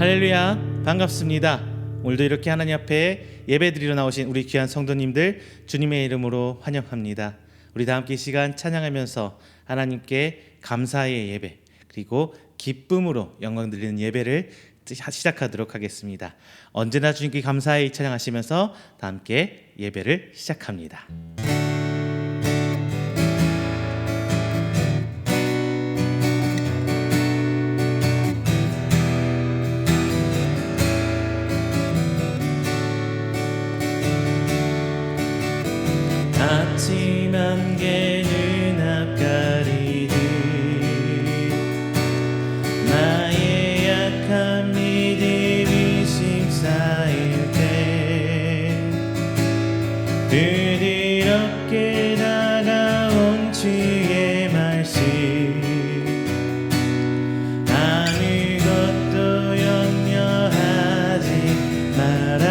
할렐루야, 반갑습니다. 오늘도 이렇게 하나님 앞에 예배드리러 나오신 우리 귀한 성도님들 주님의 이름으로 환영합니다. 우리 다 함께 이 시간 찬양하면서 하나님께 감사의 예배 그리고 기쁨으로 영광 드리는 예배를 시작하도록 하겠습니다. 언제나 주님께 감사의 찬양하시면서 다 함께 예배를 시작합니다. 아침 안개 눈앞 가리듯 나의 약한 믿음이 심사일 때 부드럽게 다가온 주의 말씀 아무것도 염려하지 마라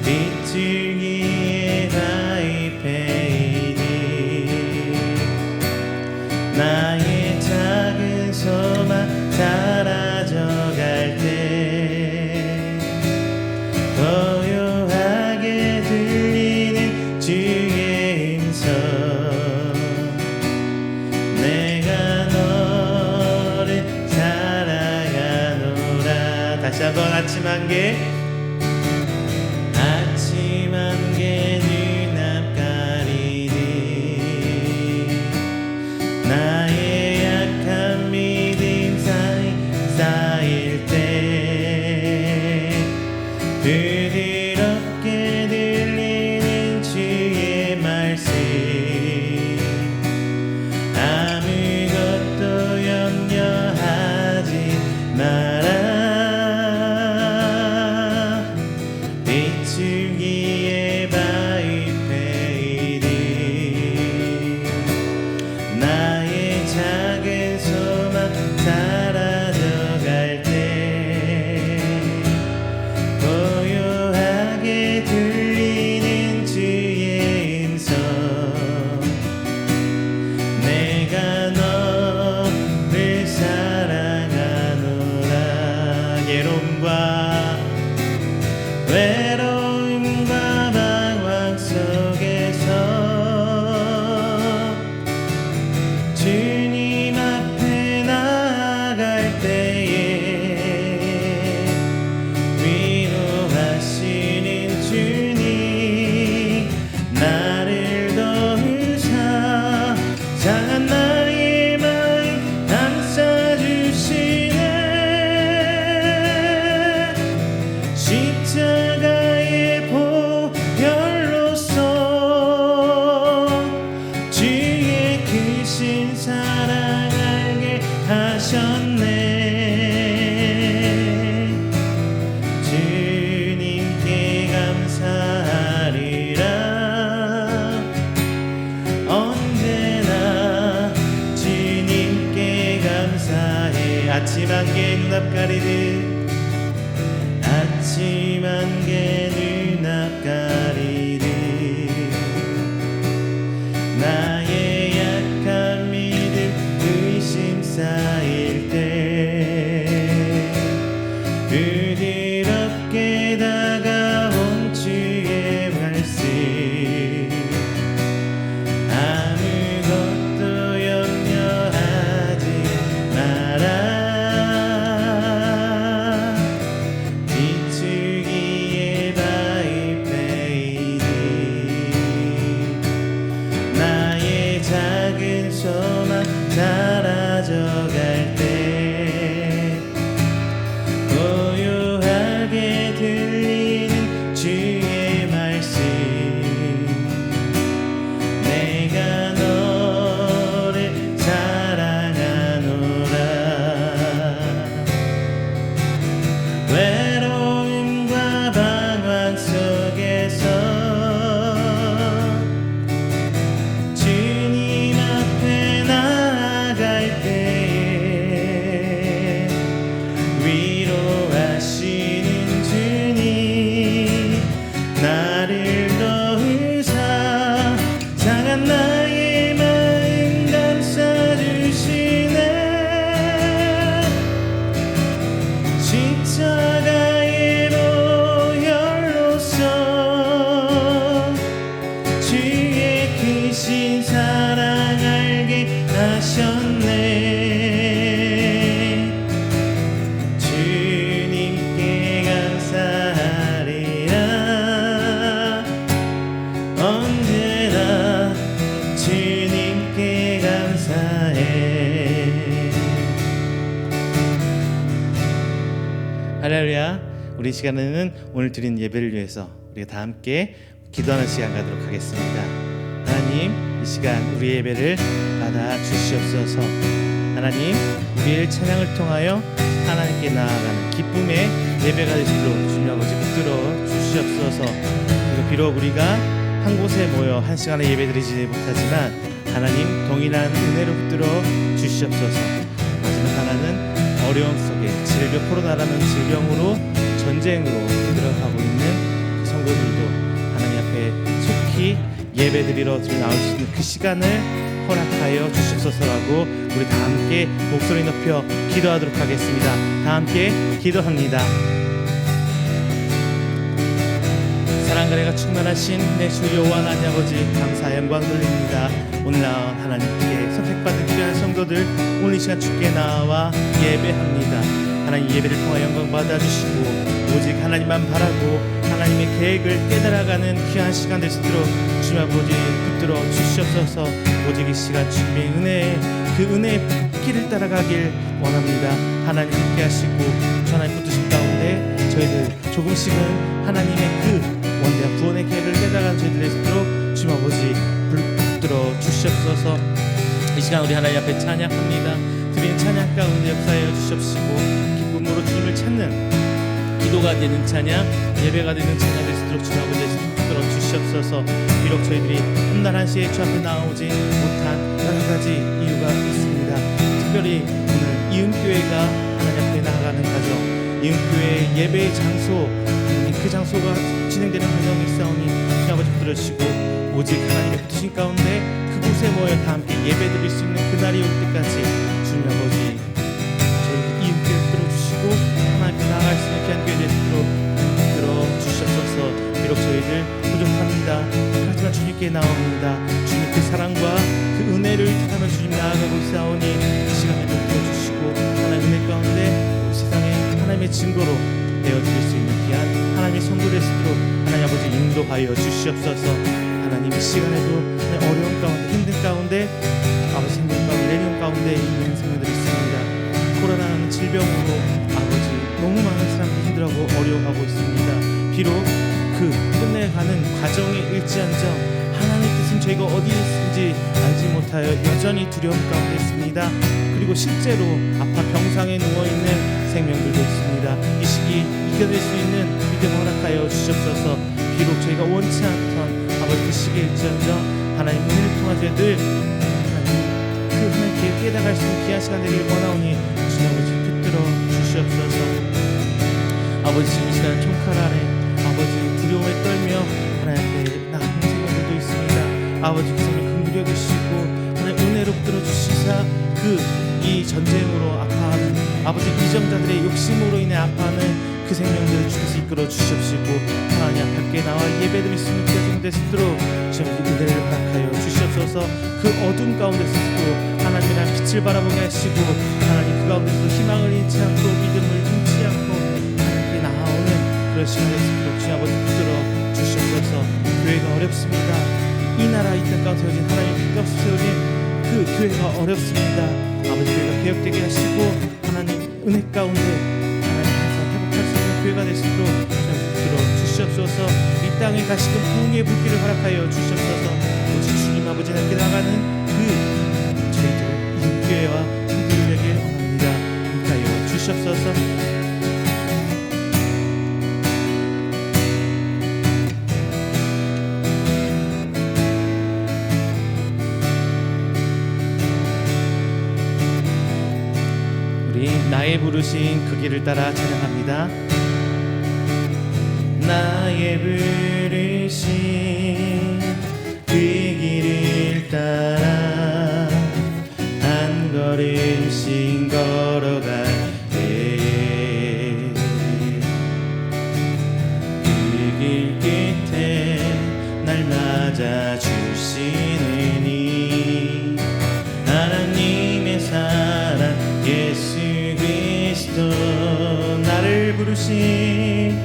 비추기에 바위페이니 나의 작은 소망 사라져갈 때 고요하게 들리는 주의 음성 내가 너를 사랑하노라. 다시 한번 아침 안개 눈앞 가리니 나의 약한 믿음 쌓일 때 부드럽게 들리는 주의 말씀 아무것도 염려하지 마라 비추기에 바위페이니 나의 작은 소망 사라져갈 때 고요하게 들리는 주의 음성 내가 너를 사랑하노라. 외로움과 방황 속에서 주님 앞에 나아갈 때에 위로하시는 주님 나를 도우사 상한 나의 마음 감싸주시네. 십자가의 보혈로서 주의 크신 사랑 알게 하셨네. 주님께 감사하리라. 언제나 주님께 감사해. 아침 안개 눈앞 가리듯 아침 안개 눈앞 가리듯 나의 약한 믿음 의심 쌓일 때 부드럽게 다가온 주의 말씀 아무것도 염려하지 마라 비추기에 바위페이니 나의 작은 소망 사라져갈 때 고요하게 들리는 주의 말씀 내가 너를 사랑하노라. 외로움과 방황 속에서 주님 앞에 나 언제나 주님께 감사해. 할렐루야. 우리 시간에는 오늘 드린 예배를 위해서 우리가 다 함께 기도하는 시간 가도록 하겠습니다. 하나님, 이 시간 우리의 예배를 받아 주시옵소서. 하나님, 우리의 찬양을 통하여 하나님께 나아가는 기쁨의 예배가 되시도록 주님 아버지 붙들어 주시옵소서. 그리고 비록 우리가 한 곳에 모여 한 시간에 예배드리지 못하지만 하나님 동일한 은혜로 붙들어 주시옵소서. 마지막 하나는 어려움 속에 질병, 코로나라는 질병으로 전쟁으로 힘들어가고 있는 그 성도들도 하나님 앞에 속히 예배드리러 나올 수 있는 그 시간을 허락하여 주시옵소서라고 우리 다 함께 목소리 높여 기도하도록 하겠습니다. 다 함께 기도합니다. 사랑과 은혜가 충만하신 내 주 여호와 하나님 아버지, 감사 영광 돌립니다. 오늘 나온 하나님께 선택받은 귀한 성도들, 오늘 이 시간 주께 나와 예배합니다. 하나님 예배를 통하여 영광 받아주시고 오직 하나님만 바라고 하나님의 계획을 깨달아가는 귀한 시간 될 수 있도록 주님 아버지 붙들어 주시옵소서. 오직 이 시간 주님의 은혜에 그 은혜의 길을 따라가길 원합니다. 하나님 함께 하시고 하나님 붙드신 가운데 저희들 조금씩은 하나님의 그 원대한 구원의 계획을 깨달아가는 저희들 될 수 있도록 주님 아버지 붙들어 주시옵소서. 이 시간 우리 하나님 앞에 찬양합니다. 드린 찬양 가운데 역사하여 주시옵시고 기쁨으로 주님을 찾는 기도가 되는 찬양, 예배가 되는 찬양 될 수 있도록 주님 아버지 붙들어 주시옵소서. 비록 저희들이 험난한 시에 주 앞에 나오지 못한 여러 가지 이유가 있습니다. 특별히 오늘 이은교회가 하나님 앞에 나아가는 과정, 이은교회 예배의 장소, 그 장소가 진행되는 과정이 있사오니 주님 아버지 붙들어 주시고 오직 하나님의 붙으신 가운데 그곳에 모여 다 함께 예배드릴 수 있는 그날이 올 때까지 주님 아버지 저희 이은교회 들어주시고 하나님께 나아갈 수 있는 귀한 교회 되시도록 들어주시옵소서. 비록 저희들 부족합니다. 하지만 주님께 나옵니다. 주님 그 사랑과 그 은혜를 택하며 주님 나아가고 있사오니 이 시간에 들어주시고 하나님 은혜 가운데 우리 세상에 하나님의 증거로 되어드릴 수 있는 귀한 하나님의 성도 될 수 있도록 하나님 아버지 인도하여 주시옵소서. 하나님 이 시간에도 어려운 가운데 힘든 가운데 아버지 힘든 가운데 내리온 가운데 있는 생명들이 있습니다. 코로나라는 질병으로 아버지 너무 많은 사람들이 힘들어하고 어려워하고 있습니다. 비록 그 끝내가는 과정에 일지언정 하나님의 뜻은 저희가 어디에 있는지 알지 못하여 여전히 두려움 가운데 있습니다. 그리고 실제로 아파 병상에 누워있는 생명들도 있습니다. 이 시기 이겨낼 수 있는 믿음 허락하여 주시옵소서. 비록 저희가 원치 않던 아버지 그 시기에 일지언정 하나님 은혜를 통하여 늘 하나님 그 하나님께 깨달아갈 수 있는 귀한 시간 되기를 원하오니 주님 아버지 붙들어 주시옵소서. 아버지 지금 이 시간 총칼 아래 아버지 두려움에 떨며 하나님 앞에 나아가는 생명들도 있습니다. 아버지 그 생명 긍휼히 여기시고 하나님 은혜로 붙들어 주시사 그 이 전쟁으로 아파하는 아버지 이정자들의 욕심으로 인해 아파하는 그 생명들을 주께서 이끌어 주시옵시고 하나님 앞에 나와 예배드릴 수 있는 귀한 될 수 있도록 주님 은혜를 허락하여 주시옵소서. 그 어둠 가운데서도 하나님이란 빛을 바라보게 하시고 하나님 그 가운데서 희망을 잃지 않고 믿음을 잃지 않고 하나님께 나아오는 그런 시간 될 수 있도록 주님 아버지 붙들어 주시옵소서. 교회가 어렵습니다. 이 나라 이 땅 가운데 세워진 하나님의 빛 가운데 세워진 그 교회가 어렵습니다. 아버지 교회가 개혁되게 하시고 하나님 은혜 가운데 하나님 항상 회복할 수 있는 교회가 될 수 있도록 붙들어 주시옵소서. 이 땅에 다시금 부흥의 불길을 허락하여 주시옵소서. 오직 주님 아버지 함께 나가는 그 저희들 이교회와 성도들에게 원합니다. 함께하여 주시옵소서. 나의 부르신 그 길을 따라 찬양합니다. 나의 부르신 그 길을 따라 한 걸음씩 걸어갈 때에 그 길 끝에 날 맞아 주시느니 하나님의 사랑 예수 나를 부르신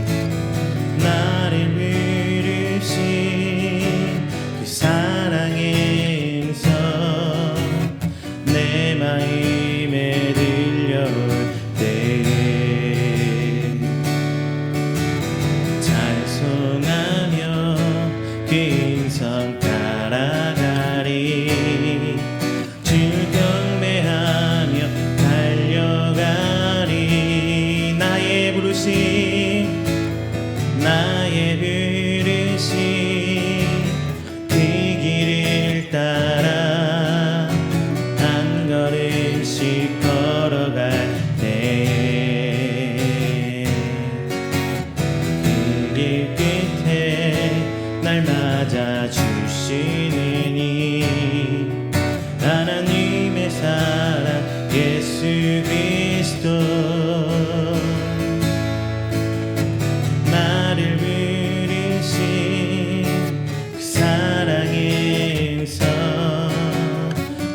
다 주시느니 하나님의 사랑 예수 그리스도 나를 부르신 그 사랑의 음성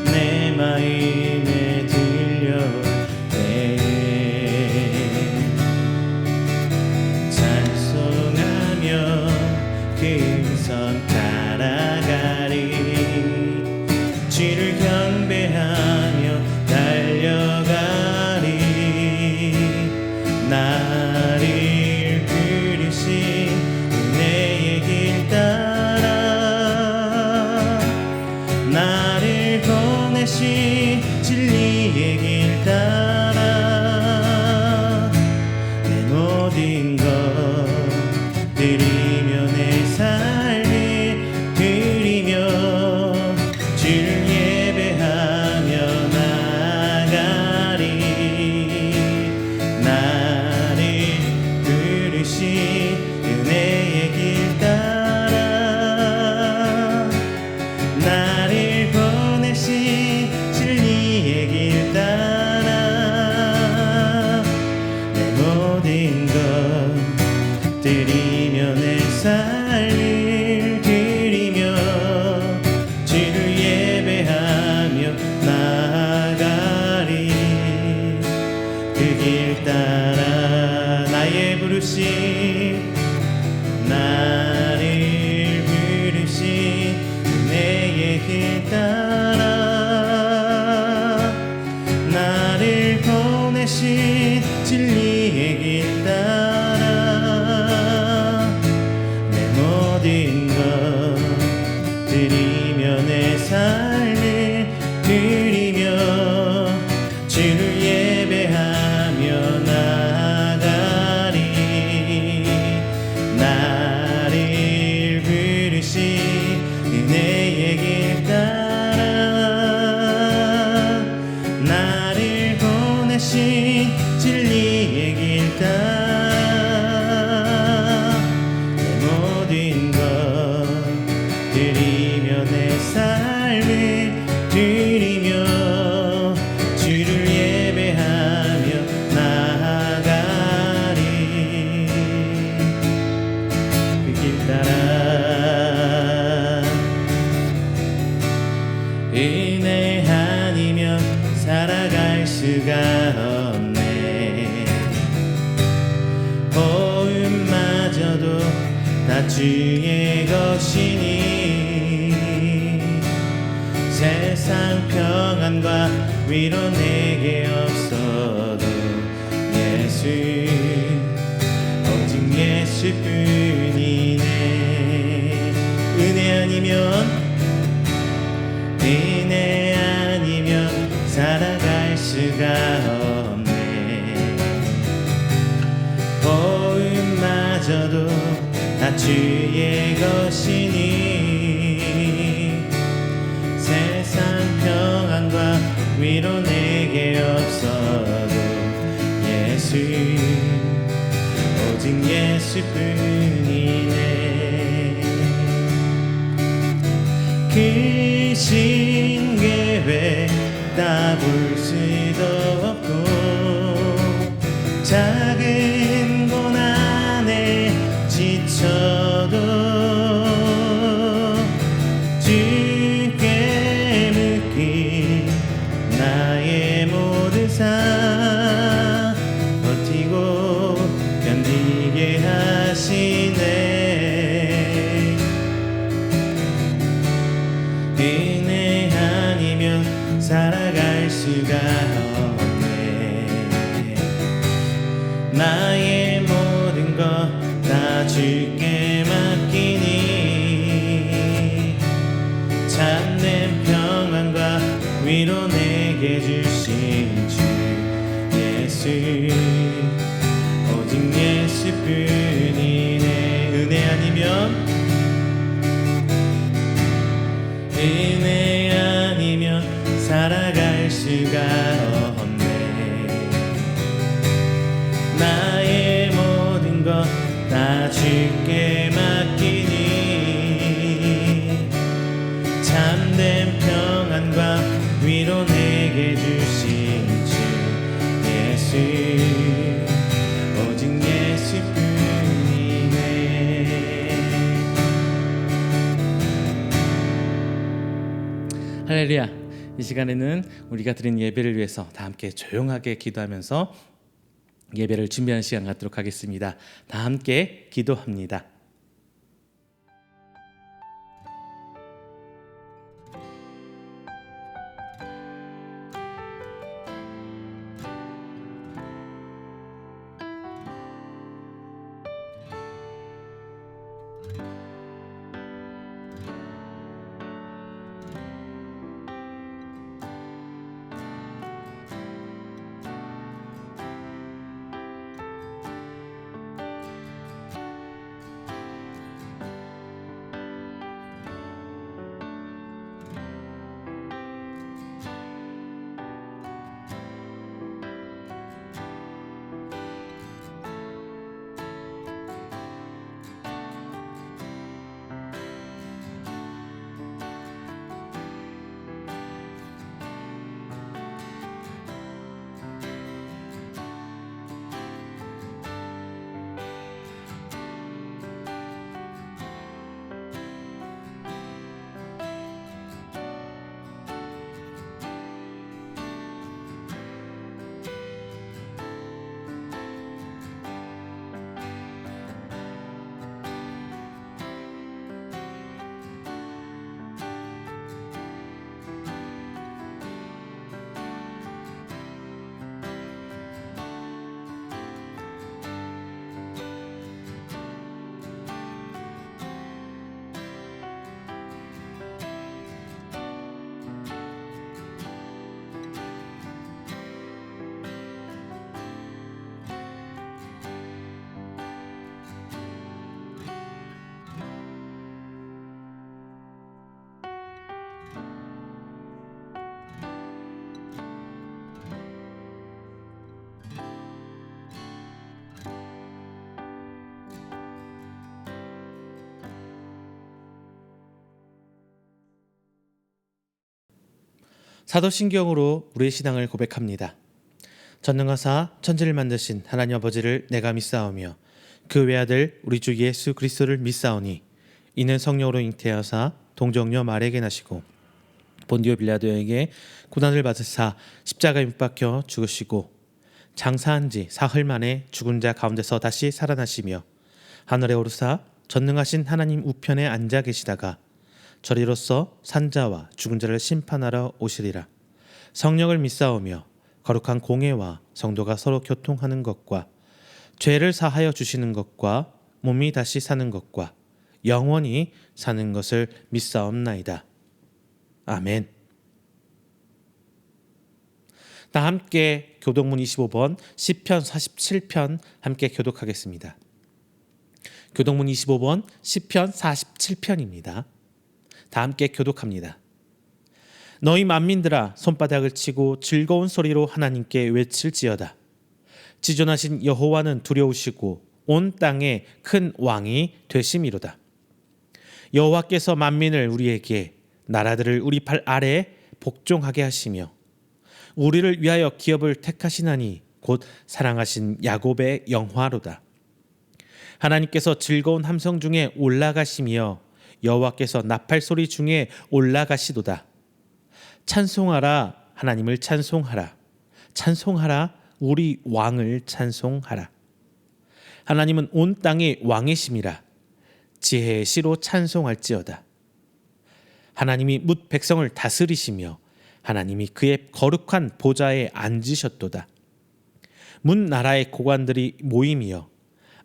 내 마음에 들려올 때에 찬송하며 그 음성 따라가리 주를 경배하며 달려가리 나를 부르신 은혜의 길 따라 나를 보내신 진리의 길 따라 내 모든 것 드리며 내 삶을 드리며 주를 예배하며 나아가리 나를 부르신 은혜의 길 따라 나를 보내신 진리의 길 따라 내 모든 것 드리며 내 삶을 드리며 주를 예배하며 나아가리 그 길 따라 나의 부르심 나를 부르신 은혜의 길 따라 나를 보내신 진리의 길 따라 내 모든 것 드리며 내 삶을 드리며 주를 예배하며 나아가리 나를 부르신 은혜의 길 따라 나를 보내신 진리의 길 따라 내 모든 것 드리며 내 삶을 드리며 주를 예배하며 나아가리 그 길 따라 은혜 아니면 살아갈 수가 없네 호흡마저도 다 주의 것이니 세상 평안과 위로 내게 없어도 예수 오직 예수뿐이네 은혜 아니면 살아갈 수가 없네 호흡마저도 다 주의 것이니 세상 평안과 위로 내게 없어도 예수 오직 예수뿐이네 크신 계획 다 볼 수도 없고 작은 고난에 지쳐도 주께 묻기 나의 모든 삶 버티고 견디게 하시네 은혜 아니면 살아갈 수가 없네 나의 모든 것 다 주께 맡기니 참된 평안과 위로 내게 주신 주 예수 오직 예수뿐이네 은혜 아니면 살아갈 수가 없네 나의 모든 것 다 주께 맡기니 위로 내게 주신 주 예수 오직 예수뿐이네. 할렐루야. 이 시간에는 우리가 드린 예배를 위해서 다 함께 조용하게 기도하면서 예배를 준비하는 시간 갖도록 하겠습니다. 다 함께 기도합니다. 사도신경으로 우리의 신앙을 고백합니다. 전능하사 천지를 만드신 하나님 아버지를 내가 믿사오며 그 외아들 우리 주 예수 그리스도를 믿사오니 이는 성령으로 잉태하사 동정녀 마리아에게 나시고 본디오 빌라도에게 고난을 받으사 십자가에 못 박혀 죽으시고 장사한 지 사흘 만에 죽은 자 가운데서 다시 살아나시며 하늘에 오르사 전능하신 하나님 우편에 앉아 계시다가 저리로서 산자와 죽은 자를 심판하러 오시리라. 성령을 믿사오며 거룩한 공회와 성도가 서로 교통하는 것과 죄를 사하여 주시는 것과 몸이 다시 사는 것과 영원히 사는 것을 믿사옵나이다. 아멘. 다 함께 교독문 25번 시편 47편 함께 교독하겠습니다. 교독문 25번 시편 47편입니다. 다 함께 교독합니다. 너희 만민들아 손바닥을 치고 즐거운 소리로 하나님께 외칠지어다. 지존하신 여호와는 두려우시고 온 땅에 큰 왕이 되심이로다. 여호와께서 만민을 우리에게 나라들을 우리 발 아래 복종하게 하시며 우리를 위하여 기업을 택하시나니 곧 사랑하신 야곱의 영화로다. 하나님께서 즐거운 함성 중에 올라가시며 여호와께서 나팔 소리 중에 올라가시도다. 찬송하라 하나님을 찬송하라. 찬송하라 우리 왕을 찬송하라. 하나님은 온 땅의 왕이심이라. 지혜의 시로 찬송할지어다. 하나님이 뭇 백성을 다스리시며 하나님이 그의 거룩한 보좌에 앉으셨도다. 문 나라의 고관들이 모임이여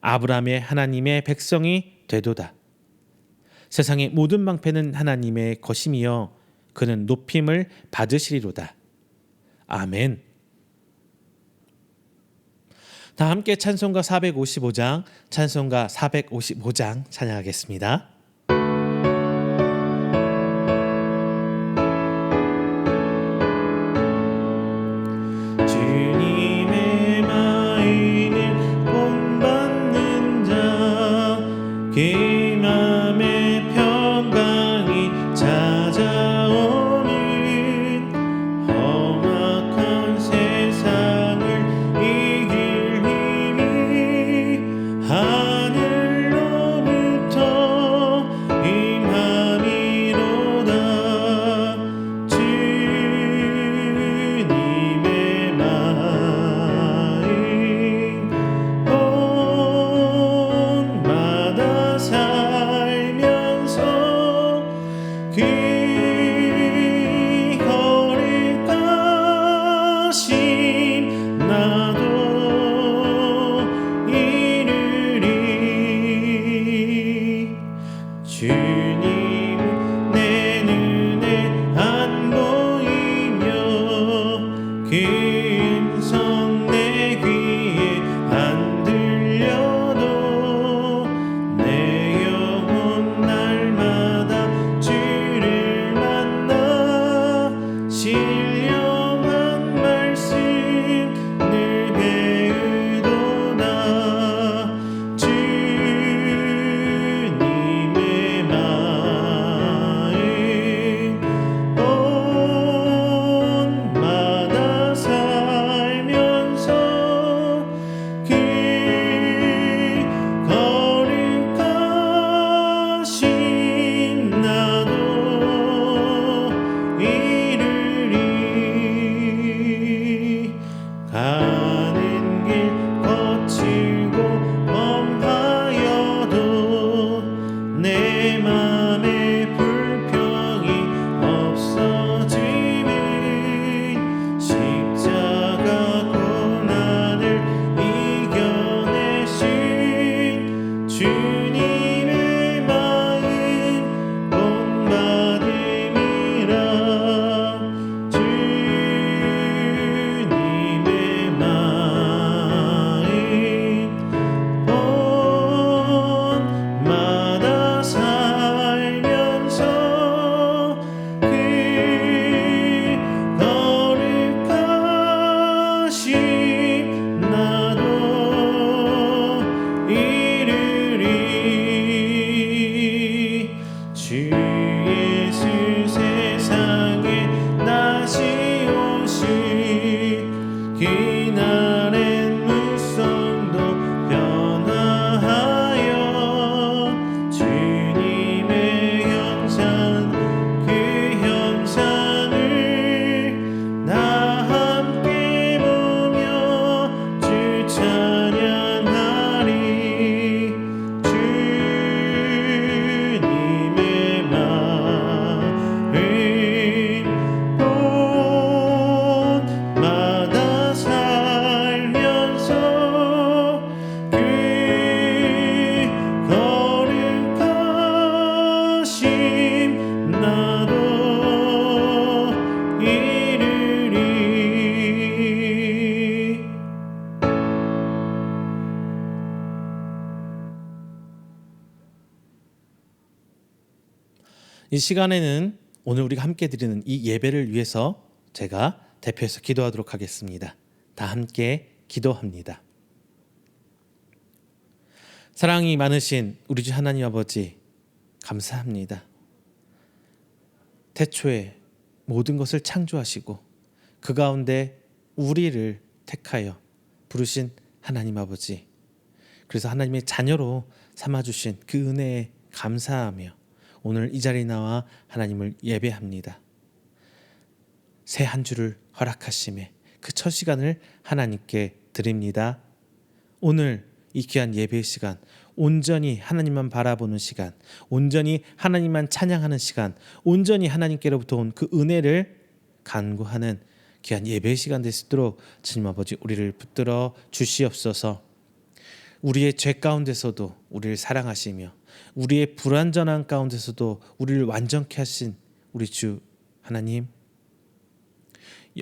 아브라함의 하나님의 백성이 되도다. 세상의 모든 방패는 하나님의 것이며 그는 높임을 받으시리로다. 아멘. 다 함께 찬송가 455장, 찬송가 455장 찬양하겠습니다. 주님의 마음을 본받는 자 그 맘에 평강이 찾아오는 거룩하신 나도 이르리. 주님 내 눈에 안 보이며 그 음성 내 귀에 안 들려도 내 영혼 날마다 주를 만나 신령한 말씀 늘 배우도다. 주님의 마음 온마다 살면서 그 거룩하신 나도 이르리. 가는 길 거칠고 험하여도 내 맘에 불평이 없어짐은 십자가 고난을 이겨내신 주님의 마음 본받음이라. 주님의 마음 본마다 살면서 그 거룩하신 나도 이르리. 주 예수 세상에 다시 오실 그날엔 물성도 변화하여 주님의 형상 그 형상을 나 함께 보며 주 찬양하리. 주님의 마음 본마다 살면서 그 거룩하신 나도 이르리. 이 시간에는 오늘 우리가 함께 드리는 이 예배를 위해서 제가 대표해서 기도하도록 하겠습니다. 다 함께 기도합니다. 사랑이 많으신 우리 주 하나님 아버지, 감사합니다. 태초에 모든 것을 창조하시고 그 가운데 우리를 택하여 부르신 하나님 아버지, 그래서 하나님의 자녀로 삼아주신 그 은혜에 감사하며 오늘 이 자리에 나와 하나님을 예배합니다. 새 한 주를 허락하심에 그 첫 시간을 하나님께 드립니다. 오늘 이 귀한 예배의 시간, 온전히 하나님만 바라보는 시간, 온전히 하나님만 찬양하는 시간, 온전히 하나님께로부터 온 그 은혜를 간구하는 귀한 예배의 시간 될 수 있도록 주님 아버지 우리를 붙들어 주시옵소서. 우리의 죄 가운데서도 우리를 사랑하시며 우리의 불완전한 가운데서도 우리를 완전케 하신 우리 주 하나님,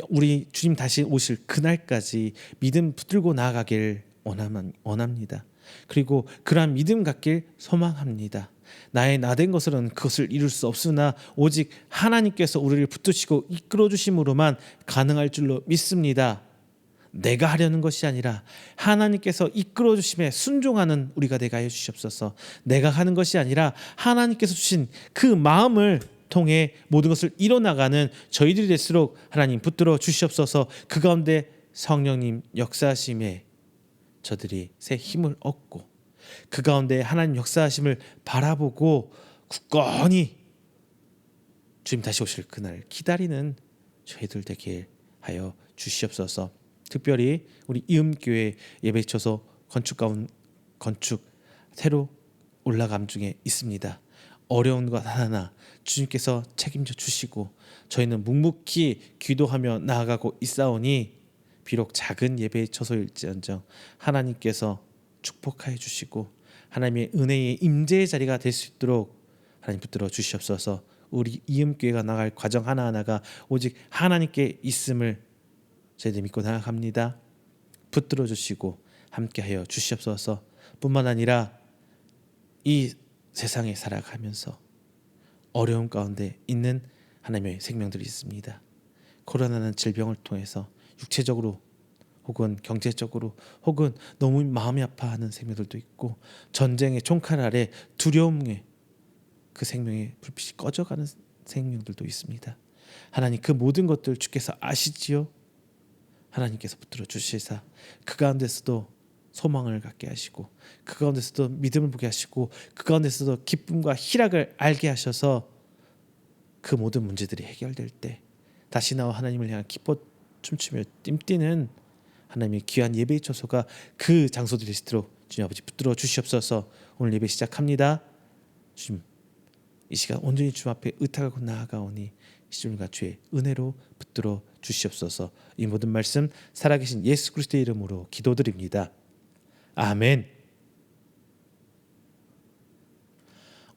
우리 주님 다시 오실 그날까지 믿음 붙들고 나아가길 원합니다. 그리고 그러한 믿음 갖길 소망합니다. 나의 나된 것으로는 그것을 이룰 수 없으나 오직 하나님께서 우리를 붙드시고 이끌어 주심으로만 가능할 줄로 믿습니다. 내가 하려는 것이 아니라 하나님께서 이끌어 주심에 순종하는 우리가 되게 하여 주시옵소서. 내가 하는 것이 아니라 하나님께서 주신 그 마음을 통해 모든 것을 이뤄나가는 저희들이 될수록 하나님 붙들어 주시옵소서. 그 가운데 성령님 역사하심에 저들이 새 힘을 얻고 그 가운데 하나님 역사하심을 바라보고 굳건히 주님 다시 오실 그날 기다리는 저희들 되게 하여 주시옵소서. 특별히 우리 이음교회 예배처소 건축 새로 올라감 중에 있습니다. 어려운 것 하나하나 주님께서 책임져 주시고 저희는 묵묵히 기도하며 나아가고 있사오니 비록 작은 예배의 처소일지언정 하나님께서 축복하여 주시고 하나님의 은혜의 임재의 자리가 될 수 있도록 하나님 붙들어 주시옵소서. 우리 이음교회가 나갈 과정 하나하나가 오직 하나님께 있음을 저희들 믿고 나아갑니다. 붙들어 주시고 함께하여 주시옵소서. 뿐만 아니라 이 세상에 살아가면서 어려움 가운데 있는 하나님의 생명들이 있습니다. 코로나는 질병을 통해서 육체적으로 혹은 경제적으로 혹은 너무 마음이 아파하는 생명들도 있고 전쟁의 총칼 아래 두려움에 그 생명의 불빛이 꺼져가는 생명들도 있습니다. 하나님 그 모든 것들 주께서 아시지요. 하나님께서 붙들어 주시사 그 가운데서도 소망을 갖게 하시고 그 가운데서도 믿음을 보게 하시고 그 가운데서도 기쁨과 희락을 알게 하셔서 그 모든 문제들이 해결될 때 다시 나와 하나님을 향한 기뻐 춤추며 뜀뛰는 하나님의 귀한 예배의 처소가 그 장소들이 있도록 주님 아버지 붙들어 주시옵소서. 오늘 예배 시작합니다. 주님 이 시간 온전히 주님 앞에 의탁하고 나아가오니 시중과 주의 은혜로 붙들어 주시옵소서. 이 모든 말씀 살아계신 예수 그리스도의 이름으로 기도드립니다. 아멘.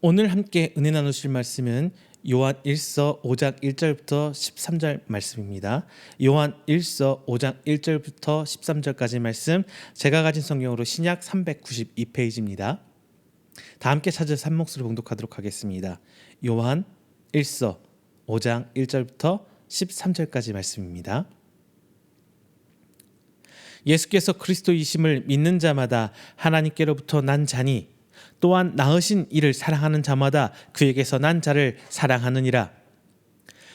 오늘 함께 은혜 나누실 말씀은 요한 1서 5장 1절부터 13절 말씀입니다. 요한 1서 5장 1절부터 13절까지 말씀 제가 가진 성경으로 신약 392페이지입니다. 다 함께 찾아서 한 목소리로 봉독하도록 하겠습니다. 요한 1서 5장 1절부터 13절까지 말씀입니다. 예수께서 그리스도이심을 믿는 자마다 하나님께로부터 난 자니 또한 낳으신 이를 사랑하는 자마다 그에게서 난 자를 사랑하느니라.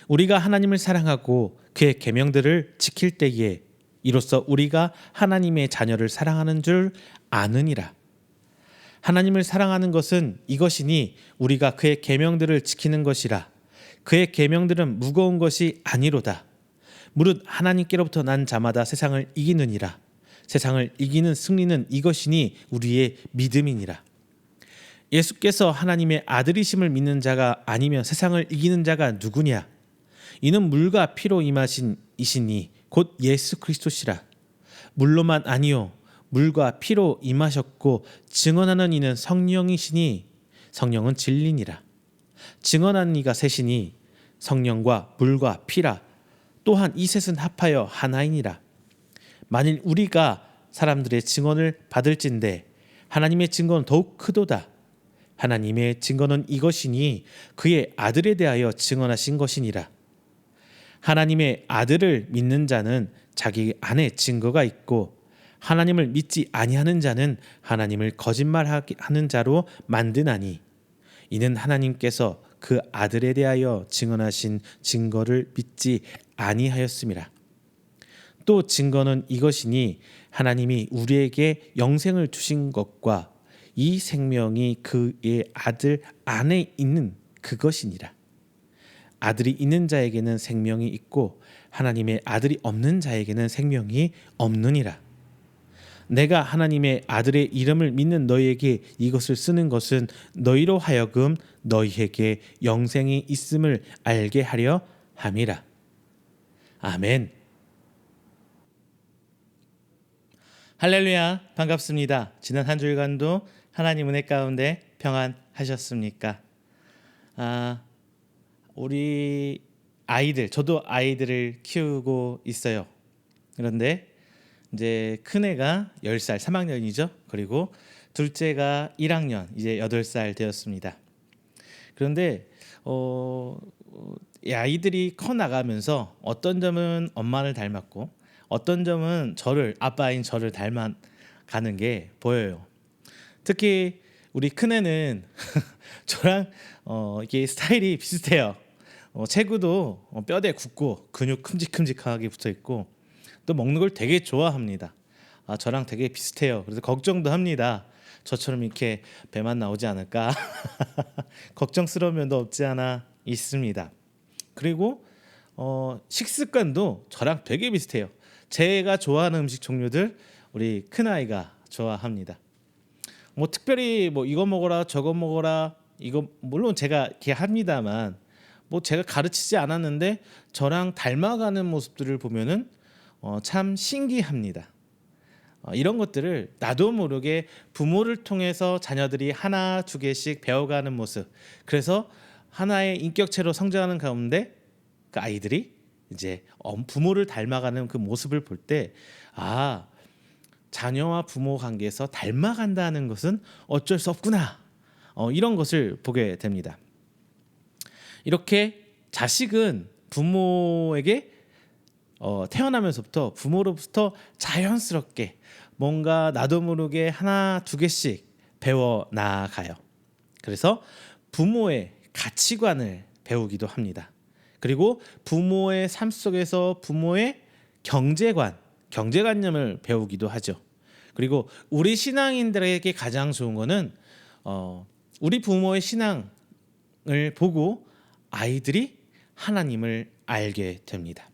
우리가 하나님을 사랑하고 그의 계명들을 지킬 때에 이로써 우리가 하나님의 자녀를 사랑하는 줄 아느니라. 하나님을 사랑하는 것은 이것이니 우리가 그의 계명들을 지키는 것이라. 그의 계명들은 무거운 것이 아니로다. 무릇 하나님께로부터 난 자마다 세상을 이기느니라. 세상을 이기는 승리는 이것이니 우리의 믿음이니라. 예수께서 하나님의 아들이심을 믿는 자가 아니면 세상을 이기는 자가 누구냐? 이는 물과 피로 임하신 이시니 곧 예수 그리스도시라. 물로만 아니요 물과 피로 임하셨고 증언하는 이는 성령이시니 성령은 진리니라. 증언하는 이가 셋이니 성령과 물과 피라. 또한 이 셋은 합하여 하나이니라. 만일 우리가 사람들의 증언을 받을진대 하나님의 증거는 더욱 크도다. 하나님의 증거는 이것이니 그의 아들에 대하여 증언하신 것이니라. 하나님의 아들을 믿는 자는 자기 안에 증거가 있고 하나님을 믿지 아니하는 자는 하나님을 거짓말하는 자로 만드나니 이는 하나님께서 그 아들에 대하여 증언하신 증거를 믿지 아니하였음이라. 또 증거는 이것이니 하나님이 우리에게 영생을 주신 것과 이 생명이 그의 아들 안에 있는 그것이니라. 아들이 있는 자에게는 생명이 있고 하나님의 아들이 없는 자에게는 생명이 없느니라. 내가 하나님의 아들의 이름을 믿는 너희에게 이것을 쓰는 것은 너희로 하여금 너희에게 영생이 있음을 알게 하려 함이라. 아멘. 할렐루야, 반갑습니다. 지난 한 주일간도 하나님 은혜 가운데 평안하셨습니까? 우리 아이들, 저도 아이들을 키우고 있어요. 그런데 이제 큰애가 10살, 3학년이죠. 그리고 둘째가 1학년, 이제 8살 되었습니다. 그런데 이 아이들이 커나가면서 어떤 점은 엄마를 닮았고 어떤 점은 아빠인 저를 닮아가는 게 보여요. 특히 우리 큰애는 저랑 이게 스타일이 비슷해요. 체구도 뼈대 굵고 근육 큼직큼직하게 붙어 있고 또 먹는 걸 되게 좋아합니다. 저랑 되게 비슷해요. 그래서 걱정도 합니다. 저처럼 이렇게 배만 나오지 않을까 걱정스러운 면도 없지 않아 있습니다. 그리고 식습관도 저랑 되게 비슷해요. 제가 좋아하는 음식 종류들 우리 큰아이가 좋아합니다. 특별히 이거 먹어라 저거 먹어라 이거 물론 제가 이렇게 합니다만 뭐 제가 가르치지 않았는데 저랑 닮아가는 모습들을 보면은 참 신기합니다. 이런 것들을 나도 모르게 부모를 통해서 자녀들이 하나 두 개씩 배워가는 모습. 그래서 하나의 인격체로 성장하는 가운데 그 아이들이 이제 부모를 닮아가는 그 모습을 볼 때 자녀와 부모 관계에서 닮아간다는 것은 어쩔 수 없구나. 이런 것을 보게 됩니다. 이렇게 자식은 부모에게 태어나면서부터 부모로부터 자연스럽게 뭔가 나도 모르게 하나 두 개씩 배워 나가요. 그래서 부모의 가치관을 배우기도 합니다. 그리고 부모의 삶 속에서 부모의 경제관념을 배우기도 하죠. 그리고 우리 신앙인들에게 가장 좋은 거는 우리 부모의 신앙을 보고 아이들이 하나님을 알게 됩니다.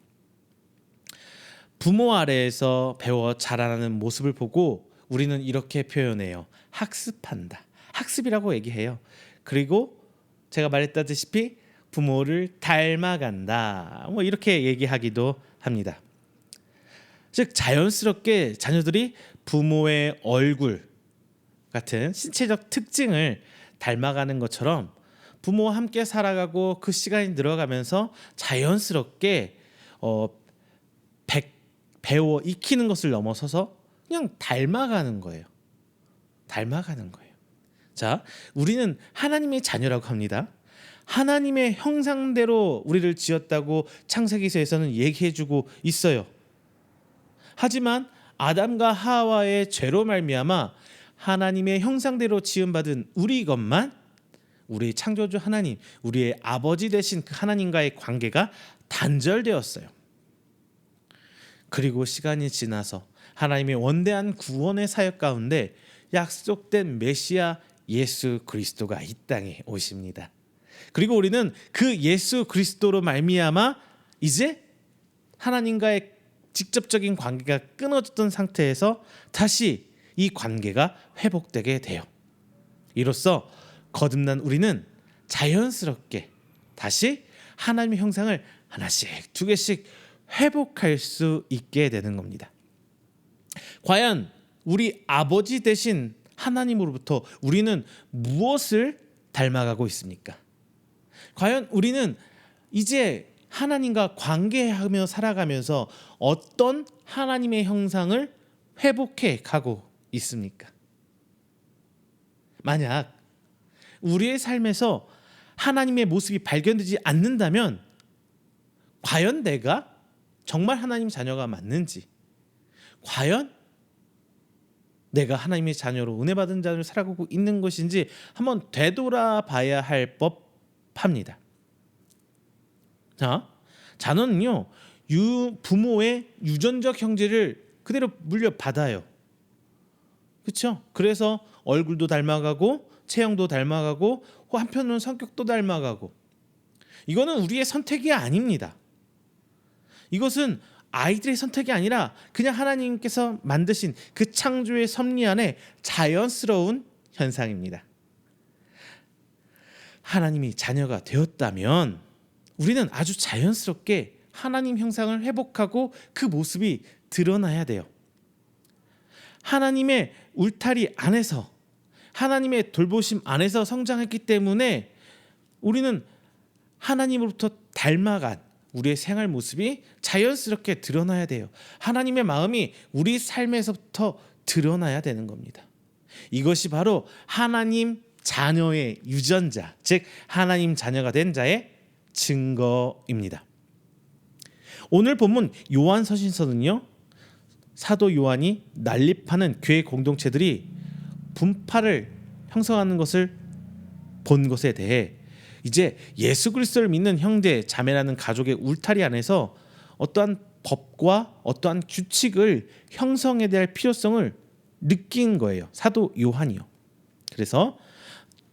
부모 아래에서 배워 자라나는 모습을 보고 우리는 이렇게 표현해요. 학습한다. 학습이라고 얘기해요. 그리고 제가 말했다시피 부모를 닮아간다. 뭐 이렇게 얘기하기도 합니다. 즉 자연스럽게 자녀들이 부모의 얼굴 같은 신체적 특징을 닮아가는 것처럼 부모와 함께 살아가고 그 시간이 늘어가면서 자연스럽게 배워 익히는 것을 넘어서서 그냥 닮아가는 거예요. 자, 우리는 하나님의 자녀라고 합니다. 하나님의 형상대로 우리를 지었다고 창세기서에서는 얘기해주고 있어요. 하지만 아담과 하와의 죄로 말미암아 하나님의 형상대로 지음받은 우리 것만 우리 창조주 하나님, 우리의 아버지 되신 그 하나님과의 관계가 단절되었어요. 그리고 시간이 지나서 하나님의 원대한 구원의 사역 가운데 약속된 메시아 예수 그리스도가 이 땅에 오십니다. 그리고 우리는 그 예수 그리스도로 말미암아 이제 하나님과의 직접적인 관계가 끊어졌던 상태에서 다시 이 관계가 회복되게 돼요. 이로써 거듭난 우리는 자연스럽게 다시 하나님의 형상을 하나씩 두 개씩 회복할 수 있게 되는 겁니다. 과연 우리 아버지 되신 하나님으로부터 우리는 무엇을 닮아가고 있습니까? 과연 우리는 이제 하나님과 관계하며 살아가면서 어떤 하나님의 형상을 회복해 가고 있습니까? 만약 우리의 삶에서 하나님의 모습이 발견되지 않는다면 과연 내가 정말 하나님 자녀가 맞는지, 과연 내가 하나님의 자녀로 은혜 받은 자를 살아가고 있는 것인지 한번 되돌아봐야 할 법합니다. 자, 자녀는요 부모의 유전적 형질을 그대로 물려받아요. 그렇죠? 그래서 얼굴도 닮아가고 체형도 닮아가고 한편으로는 성격도 닮아가고, 이거는 우리의 선택이 아닙니다. 이것은 아이들의 선택이 아니라 그냥 하나님께서 만드신 그 창조의 섭리 안에 자연스러운 현상입니다. 하나님이 자녀가 되었다면 우리는 아주 자연스럽게 하나님 형상을 회복하고 그 모습이 드러나야 돼요. 하나님의 울타리 안에서, 하나님의 돌보심 안에서 성장했기 때문에 우리는 하나님으로부터 닮아간 우리의 생활 모습이 자연스럽게 드러나야 돼요. 하나님의 마음이 우리 삶에서부터 드러나야 되는 겁니다. 이것이 바로 하나님 자녀의 유전자, 즉 하나님 자녀가 된 자의 증거입니다. 오늘 본문 요한서신서는요, 사도 요한이 난립하는 교회 공동체들이 분파를 형성하는 것을 본 것에 대해 이제 예수 그리스도를 믿는 형제 자매라는 가족의 울타리 안에서 어떠한 법과 어떠한 규칙을 형성해야 될 필요성을 느낀 거예요. 사도 요한이요. 그래서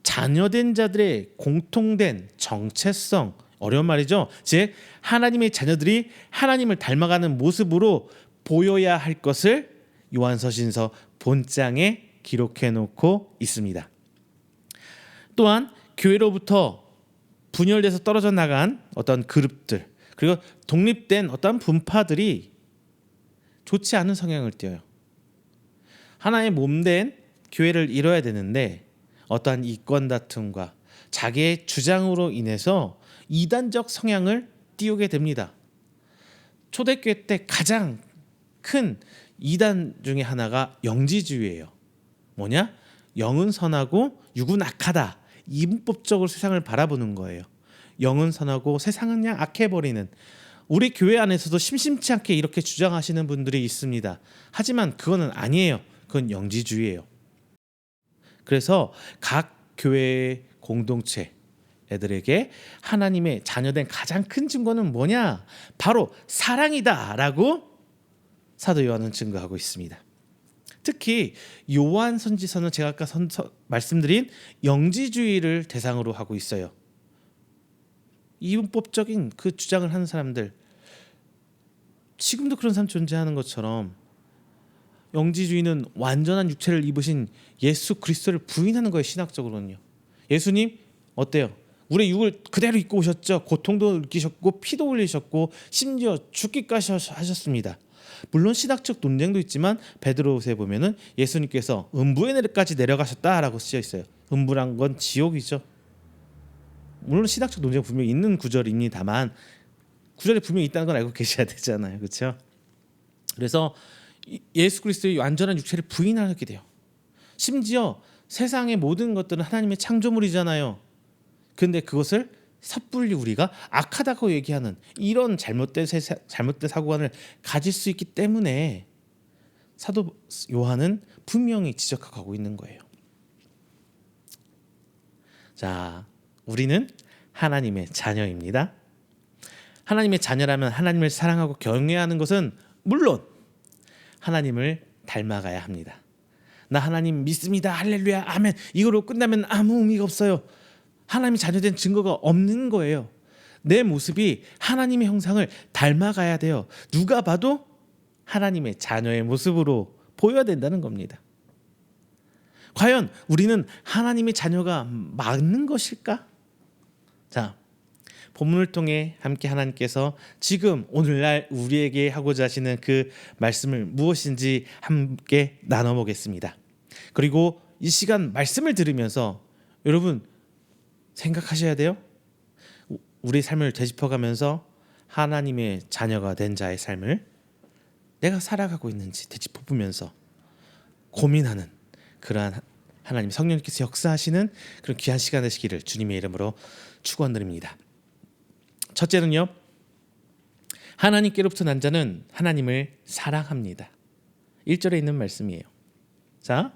자녀된 자들의 공통된 정체성, 어려운 말이죠. 즉 하나님의 자녀들이 하나님을 닮아가는 모습으로 보여야 할 것을 요한서신서 본장에 기록해 놓고 있습니다. 또한 교회로부터 분열돼서 떨어져 나간 어떤 그룹들, 그리고 독립된 어떤 분파들이 좋지 않은 성향을 띄어요. 하나의 몸된 교회를 이뤄야 되는데 어떠한 이권 다툼과 자기의 주장으로 인해서 이단적 성향을 띄우게 됩니다. 초대교회 때 가장 큰 이단 중에 하나가 영지주의예요. 뭐냐? 영은 선하고 육은 악하다. 이분법적으로 세상을 바라보는 거예요. 영은 선하고 세상은 그냥 악해버리는, 우리 교회 안에서도 심심치 않게 이렇게 주장하시는 분들이 있습니다. 하지만 그거는 아니에요. 그건 영지주의예요. 그래서 각 교회 공동체 애들에게 하나님의 자녀된 가장 큰 증거는 뭐냐? 바로 사랑이다라고 사도 요한은 증거하고 있습니다. 특히 요한 선지서는 제가 아까 말씀드린 영지주의를 대상으로 하고 있어요. 이분법적인 그 주장을 하는 사람들, 지금도 그런 사람 존재하는 것처럼 영지주의는 완전한 육체를 입으신 예수 그리스도를 부인하는 거예요. 신학적으로는요. 예수님 어때요? 우리 육을 그대로 입고 오셨죠. 고통도 느끼셨고 피도 흘리셨고 심지어 죽기까지 하셨습니다. 물론 신학적 논쟁도 있지만 베드로후서에 보면은 예수님께서 음부에까지 내려가셨다라고 쓰여 있어요. 음부란 건 지옥이죠. 물론 신학적 논쟁 분명히 있는 구절입니다만 구절에 분명히 있다는 건 알고 계셔야 되잖아요. 그렇죠? 그래서 예수 그리스도의 완전한 육체를 부인하게 돼요. 심지어 세상의 모든 것들은 하나님의 창조물이잖아요. 근데 그것을 섣불리 우리가 악하다고 얘기하는 이런 잘못된 사고관을 가질 수 있기 때문에 사도 요한은 분명히 지적하고 있는 거예요. 자, 우리는 하나님의 자녀입니다. 하나님의 자녀라면 하나님을 사랑하고 경외하는 것은 물론 하나님을 닮아가야 합니다. 나 하나님 믿습니다. 할렐루야 아멘. 이거로 끝나면 아무 의미가 없어요. 하나님이 자녀된 증거가 없는 거예요. 내 모습이 하나님의 형상을 닮아가야 돼요. 누가 봐도 하나님의 자녀의 모습으로 보여야 된다는 겁니다. 과연 우리는 하나님의 자녀가 맞는 것일까? 자, 본문을 통해 함께 하나님께서 지금 오늘날 우리에게 하고자 하시는 그 말씀을 무엇인지 함께 나눠보겠습니다. 그리고 이 시간 말씀을 들으면서 여러분 생각하셔야 돼요. 우리 삶을 되짚어가면서 하나님의 자녀가 된 자의 삶을 내가 살아가고 있는지 되짚어보면서 고민하는 그러한 하나님 성령님께서 역사하시는 그런 귀한 시간 되시기를 주님의 이름으로 축원드립니다. 첫째는요, 하나님께로부터 난 자는 하나님을 사랑합니다. 1절에 있는 말씀이에요. 자,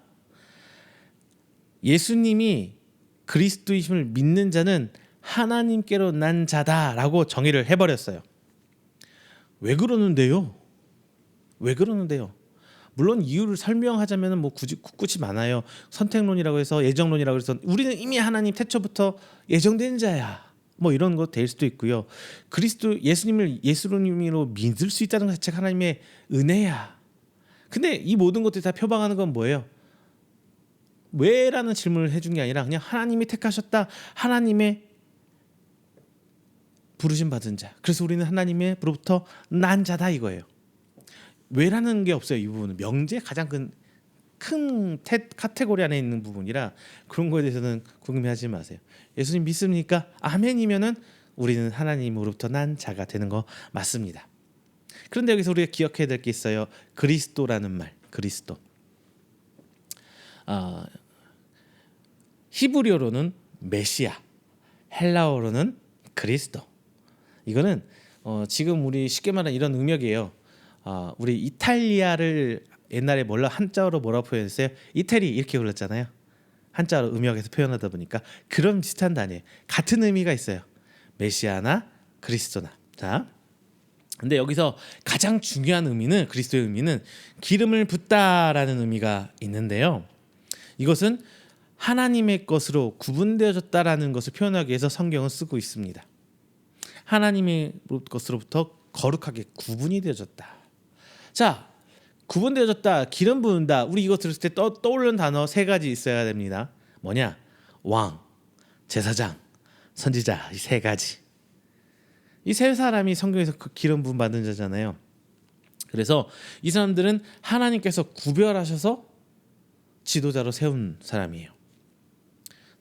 예수님이 그리스도이심을 믿는 자는 하나님께로 난 자다라고 정의를 해버렸어요. 왜 그러는데요? 왜 그러는데요? 물론 이유를 설명하자면 뭐 굳이 많아요. 선택론이라고 해서 예정론이라고 해서 우리는 이미 하나님 태초부터 예정된 자야. 뭐 이런 거 될 수도 있고요. 그리스도 예수님을 예수님으로 믿을 수 있다는 것 자체가 하나님의 은혜야. 근데 이 모든 것들이 다 표방하는 건 뭐예요? 왜라는 질문을 해준 게 아니라 그냥 하나님이 택하셨다. 하나님의 부르심 받은 자. 그래서 우리는 하나님으로부터 난 자다 이거예요. 왜라는 게 없어요. 이 부분은 명제 가장 큰 카테고리 안에 있는 부분이라 그런 거에 대해서는 궁금해하지 마세요. 예수님 믿습니까? 아멘이면은 우리는 하나님으로부터 난 자가 되는 거 맞습니다. 그런데 여기서 우리가 기억해야 될 게 있어요. 그리스도라는 말, 그리스도. 히브리어로는 메시아, 헬라어로는 그리스도. 이거는 지금 우리 쉽게 말하는 이런 음역이에요. 우리 이탈리아를 옛날에 한자어로 뭐라고 표현했어요? 이태리 이렇게 불렀잖아요. 한자어로 음역에서 표현하다 보니까 그런 비슷한 단어예요. 같은 의미가 있어요. 메시아나 그리스도나. 자, 근데 여기서 가장 중요한 의미는 그리스도의 의미는 기름을 붓다라는 의미가 있는데요. 이것은 하나님의 것으로 구분되어졌다라는 것을 표현하기 위해서 성경은 쓰고 있습니다. 하나님의 것으로부터 거룩하게 구분이 되어졌다. 자, 구분되어졌다, 기름 부은다. 우리 이거 들었을 때 떠오르는 단어 세 가지 있어야 됩니다. 뭐냐? 왕, 제사장, 선지자, 이 세 가지. 이 세 사람이 성경에서 그 기름 부음 받은 자잖아요. 그래서 이 사람들은 하나님께서 구별하셔서 지도자로 세운 사람이에요.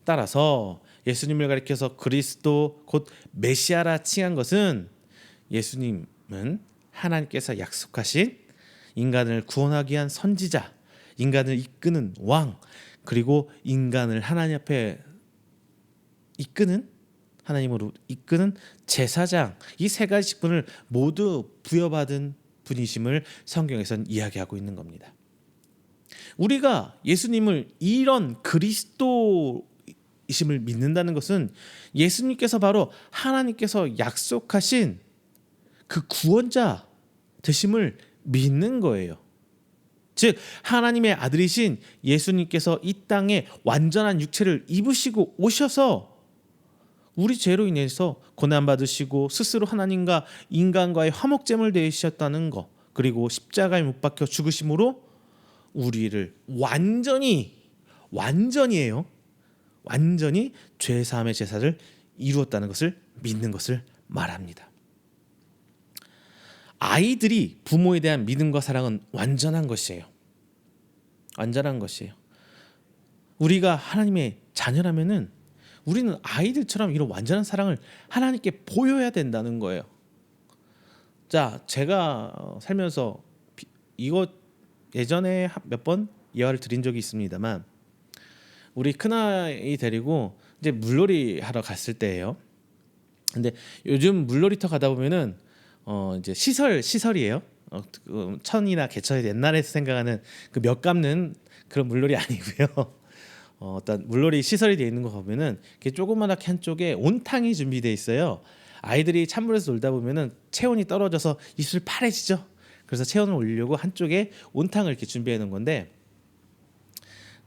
따라서 예수님을 가리켜서 그리스도 곧 메시아라 칭한 것은 예수님은 하나님께서 약속하신 인간을 구원하기 위한 선지자, 인간을 이끄는 왕, 그리고 인간을 하나님 앞에 이끄는, 하나님으로 이끄는 제사장, 이 세 가지 직분을 모두 부여받은 분이심을 성경에서는 이야기하고 있는 겁니다. 우리가 예수님을 이런 그리스도이심을 믿는다는 것은 예수님께서 바로 하나님께서 약속하신 그 구원자 되심을 믿는 거예요. 즉 하나님의 아들이신 예수님께서 이 땅에 완전한 육체를 입으시고 오셔서 우리 죄로 인해서 고난받으시고 스스로 하나님과 인간과의 화목제물 되셨다는 것, 그리고 십자가에 못 박혀 죽으심으로 우리를 완전히예요. 완전히 죄사함의 제사를 이루었다는 것을 믿는 것을 말합니다. 아이들이 부모에 대한 믿음과 사랑은 완전한 것이에요. 완전한 것이에요. 우리가 하나님의 자녀라면은 우리는 아이들처럼 이런 완전한 사랑을 하나님께 보여야 된다는 거예요. 자, 제가 살면서 이거 예전에 몇 번 예화를 드린 적이 있습니다만, 우리 큰아이 데리고 이제 물놀이 하러 갔을 때예요. 근데 요즘 물놀이터 가다 보면은 이제 시설이에요. 천이나 개천이 옛날에서 생각하는 그 몇 감는 그런 물놀이 아니고요. 어떤 물놀이 시설이 되어 있는 거 보면은 이렇게 조그맣게 한쪽에 온탕이 준비되어 있어요. 아이들이 찬물에서 놀다 보면은 체온이 떨어져서 입술 파래지죠. 그래서 체온을 올리려고 한쪽에 온탕을 이렇게 준비해 놓은 건데,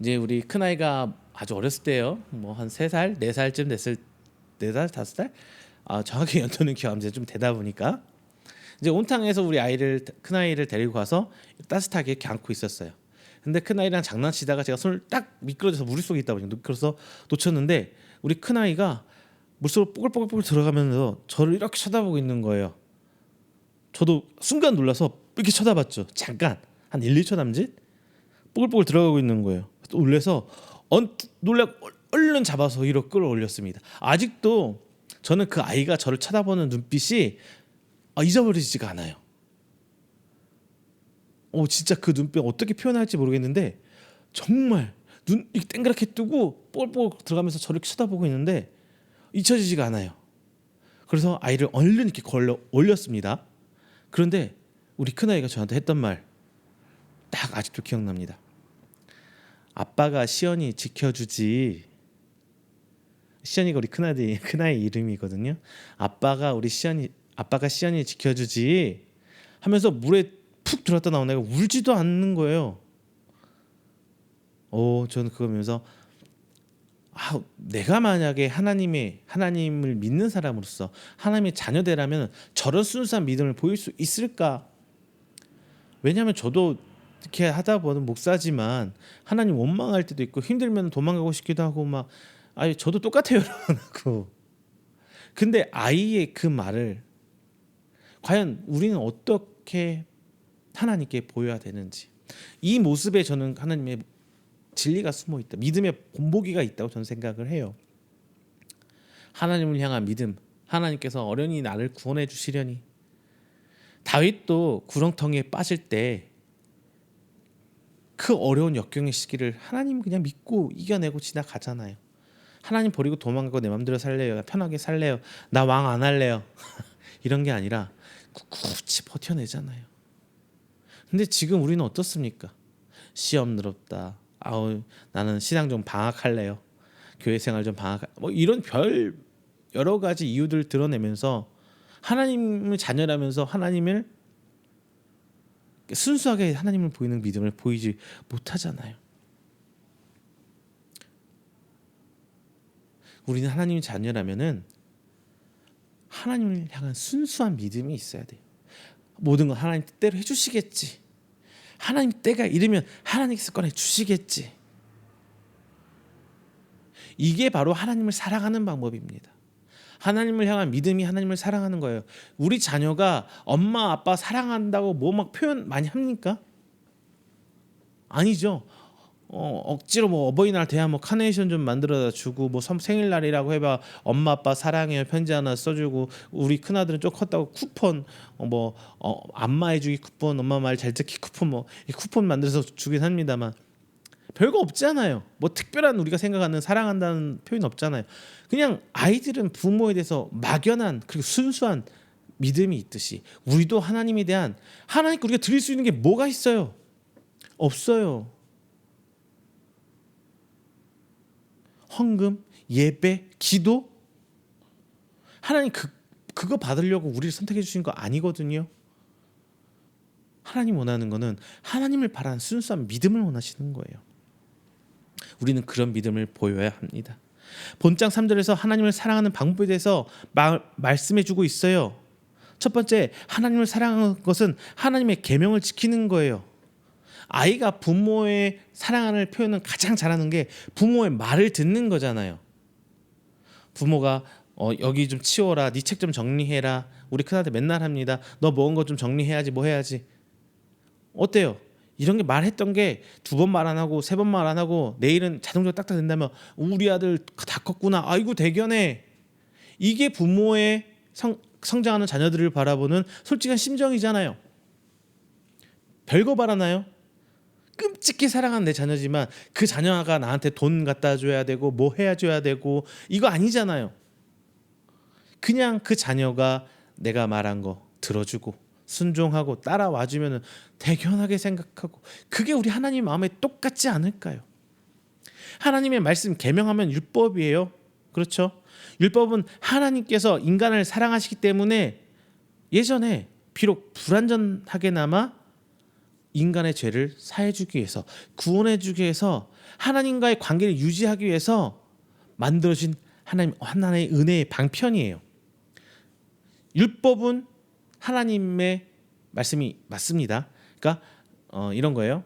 이제 우리 큰 아이가 아주 어렸을 때요, 뭐 한 3살, 4살쯤 됐을, 4살, 5살, 정확히 연도는 기억 안 나는데 좀 되다 보니까 이제 온탕에서 우리 큰 아이를 데리고 가서 따뜻하게 이렇게 안고 있었어요. 근데 큰 아이랑 장난치다가 제가 손을 딱 미끄러져서 물속에 있다 보니까 그래서 놓쳤는데, 우리 큰 아이가 물속으로 뽀글뽀글 들어가면서 저를 이렇게 쳐다보고 있는 거예요. 저도 순간 놀라서 이렇게 쳐다봤죠. 잠깐 한 1, 2초 남짓 뽀글뽀글 들어가고 있는 거예요. 또 놀래서 놀래 얼른 잡아서 위로 끌어올렸습니다. 아직도 저는 그 아이가 저를 쳐다보는 눈빛이 잊어버리지가 않아요. 진짜 그 눈빛 어떻게 표현할지 모르겠는데 정말 눈 이렇게 땡그랗게 뜨고 뽀글뽀글 들어가면서 저를 쳐다보고 있는데 잊혀지지가 않아요. 그래서 아이를 얼른 이렇게 걸러 올렸습니다. 그런데 우리 큰아이가 저한테 했던 말 딱 아직도 기억납니다. 아빠가 시연이 지켜주지. 시연이가 우리 큰아이 이름이거든요. 아빠가 시연이 지켜주지 하면서 물에 푹 들어갔다 나온 애가 울지도 않는 거예요. 저는 그거 보면서 내가 만약에 하나님을 믿는 사람으로서 하나님의 자녀되라면 저런 순수한 믿음을 보일 수 있을까? 왜냐하면 저도 이렇게 하다 보면 목사지만 하나님 원망할 때도 있고 힘들면 도망가고 싶기도 하고 저도 똑같아요. 여러분하고. 근데 아이의 그 말을 과연 우리는 어떻게 하나님께 보여야 되는지, 이 모습에 저는 하나님의 진리가 숨어 있다, 믿음의 본보기가 있다고 저는 생각을 해요. 하나님을 향한 믿음, 하나님께서 어련히 나를 구원해 주시려니. 다윗도 구렁텅이에 빠질 때 그 어려운 역경의 시기를 하나님 그냥 믿고 이겨내고 지나가잖아요. 하나님 버리고 도망가고 내 맘대로 살래요, 편하게 살래요, 나 왕 안 할래요 이런 게 아니라 굳이 버텨내잖아요. 근데 지금 우리는 어떻습니까? 시험 늘었다, 나는 신앙 좀 방학할래요, 교회 생활 좀 이런 별 여러 가지 이유들 드러내면서 하나님을 자녀라면서 하나님을 순수하게 하나님을 보이는 믿음을 보이지 못하잖아요. 우리는 하나님의 자녀라면은 하나님을 향한 순수한 믿음이 있어야 돼요. 모든 건 하나님 뜻대로 해주시겠지. 하나님 때가 이르면 하나님께서 꺼내 주시겠지. 이게 바로 하나님을 사랑하는 방법입니다. 하나님을 향한 믿음이 하나님을 사랑하는 거예요. 우리 자녀가 엄마 아빠 사랑한다고 뭐 막 표현 많이 합니까? 아니죠. 억지로 뭐 어버이날 대한 뭐 카네이션 좀 만들어다 주고 뭐 생일날이라고 해봐 엄마 아빠 사랑해요 편지 하나 써주고, 우리 큰아들은 좀 컸다고 쿠폰 안마해주기 쿠폰, 엄마 말 잘 듣기 쿠폰, 뭐 이 쿠폰 만들어서 주긴 합니다만 별거 없잖아요. 뭐 특별한 우리가 생각하는 사랑한다는 표현 없잖아요. 그냥 아이들은 부모에 대해서 막연한 그리고 순수한 믿음이 있듯이 우리도 하나님에 대한, 하나님께 우리가 드릴 수 있는 게 뭐가 있어요? 없어요. 헌금, 예배, 기도. 하나님 그거 받으려고 우리를 선택해 주신 거 아니거든요. 하나님 원하는 거는 하나님을 바라는 순수한 믿음을 원하시는 거예요. 우리는 그런 믿음을 보여야 합니다. 본장 3절에서 하나님을 사랑하는 방법에 대해서 말씀해 주고 있어요. 첫 번째, 하나님을 사랑하는 것은 하나님의 계명을 지키는 거예요. 아이가 부모의 사랑하는 표현은 가장 잘하는 게 부모의 말을 듣는 거잖아요. 부모가 여기 좀 치워라, 네 책 좀 정리해라. 우리 큰아들 맨날 합니다. 너 먹은 거 좀 정리해야지, 뭐 해야지. 어때요? 이런 게 말했던 게 2번 말 안 하고 3번 말 안 하고 내일은 자동적으로 딱딱 된다면 우리 아들 다 컸구나, 아이고 대견해. 이게 부모의 성장하는 자녀들을 바라보는 솔직한 심정이잖아요. 별거 바라나요? 끔찍히 사랑하는 내 자녀지만 그 자녀가 나한테 돈 갖다 줘야 되고 뭐 해야 줘야 되고 이거 아니잖아요. 그냥 그 자녀가 내가 말한 거 들어주고 순종하고 따라와주면 대견하게 생각하고, 그게 우리 하나님 마음에 똑같지 않을까요? 하나님의 말씀 계명하면 율법이에요. 그렇죠? 율법은 하나님께서 인간을 사랑하시기 때문에 예전에 비록 불완전하게나마 인간의 죄를 사해주기 위해서, 구원해주기 위해서, 하나님과의 관계를 유지하기 위해서 만들어진 하나님의 은혜의 방편이에요. 율법은 하나님의 말씀이 맞습니다. 그러니까 이런 거예요.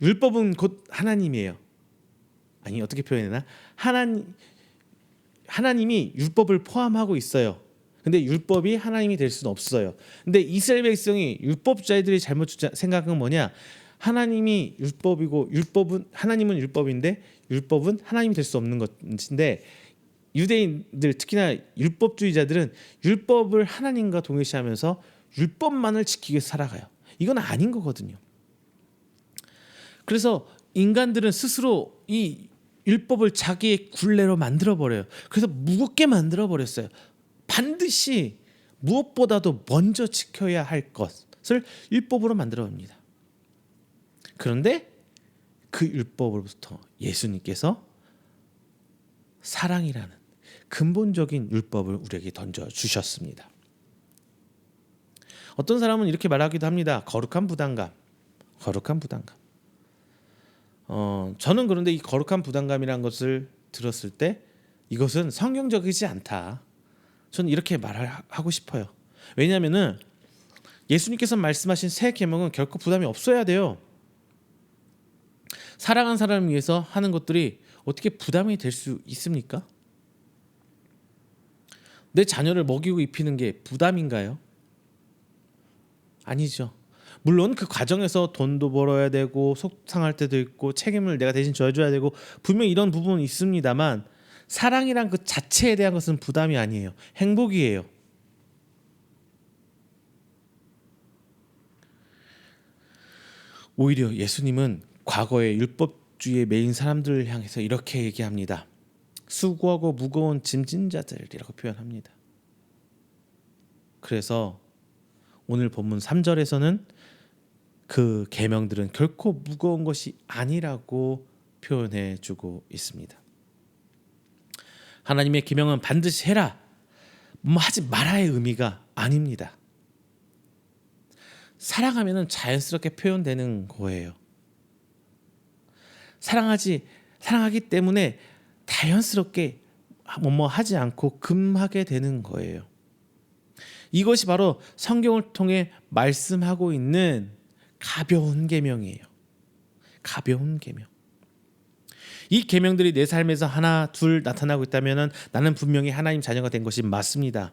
율법은 곧 하나님이에요. 아니, 어떻게 표현해나? 하나님이 율법을 포함하고 있어요. 근데 율법이 하나님이 될 수는 없어요. 근데 이스라엘 백성이 율법주의들이 잘못 생각한 건 뭐냐? 하나님이 율법이고 하나님은 율법인데 율법은 하나님이 될 수 없는 것인데, 유대인들 특히나 율법주의자들은 율법을 하나님과 동일시하면서 율법만을 지키기 위해서 살아가요. 이건 아닌 거거든요. 그래서 인간들은 스스로 이 율법을 자기의 굴레로 만들어 버려요. 그래서 무겁게 만들어 버렸어요. 반드시 무엇보다도 먼저 지켜야 할 것을 율법으로 만들어 봅니다. 그런데 그 율법으로부터 예수님께서 사랑이라는 근본적인 율법을 우리에게 던져 주셨습니다. 어떤 사람은 이렇게 말하기도 합니다. 거룩한 부담감. 저는 그런데 이 거룩한 부담감이라는 것을 들었을 때 이것은 성경적이지 않다. 저는 이렇게 말하고 싶어요. 왜냐하면은 예수님께서 말씀하신 새 계명은 결코 부담이 없어야 돼요. 사랑하는 사람을 위해서 하는 것들이 어떻게 부담이 될 수 있습니까? 내 자녀를 먹이고 입히는 게 부담인가요? 아니죠. 물론 그 과정에서 돈도 벌어야 되고 속상할 때도 있고 책임을 내가 대신 져줘야 되고 분명히 이런 부분은 있습니다만, 사랑이란 그 자체에 대한 것은 부담이 아니에요. 행복이에요. 오히려 예수님은 과거의 율법주의에 매인 사람들을 향해서 이렇게 얘기합니다. 수고하고 무거운 짐진 자들이라고 표현합니다. 그래서 오늘 본문 3절에서는 그 계명들은 결코 무거운 것이 아니라고 표현해 주고 있습니다. 하나님의 계명은 반드시 해라, 뭐 하지 말아의 의미가 아닙니다. 사랑하면은 자연스럽게 표현되는 거예요. 사랑하기 때문에 자연스럽게 뭐뭐 하지 않고 금하게 되는 거예요. 이것이 바로 성경을 통해 말씀하고 있는 가벼운 계명이에요. 가벼운 계명. 이 계명들이 내 삶에서 하나 둘 나타나고 있다면 나는 분명히 하나님 자녀가 된 것이 맞습니다.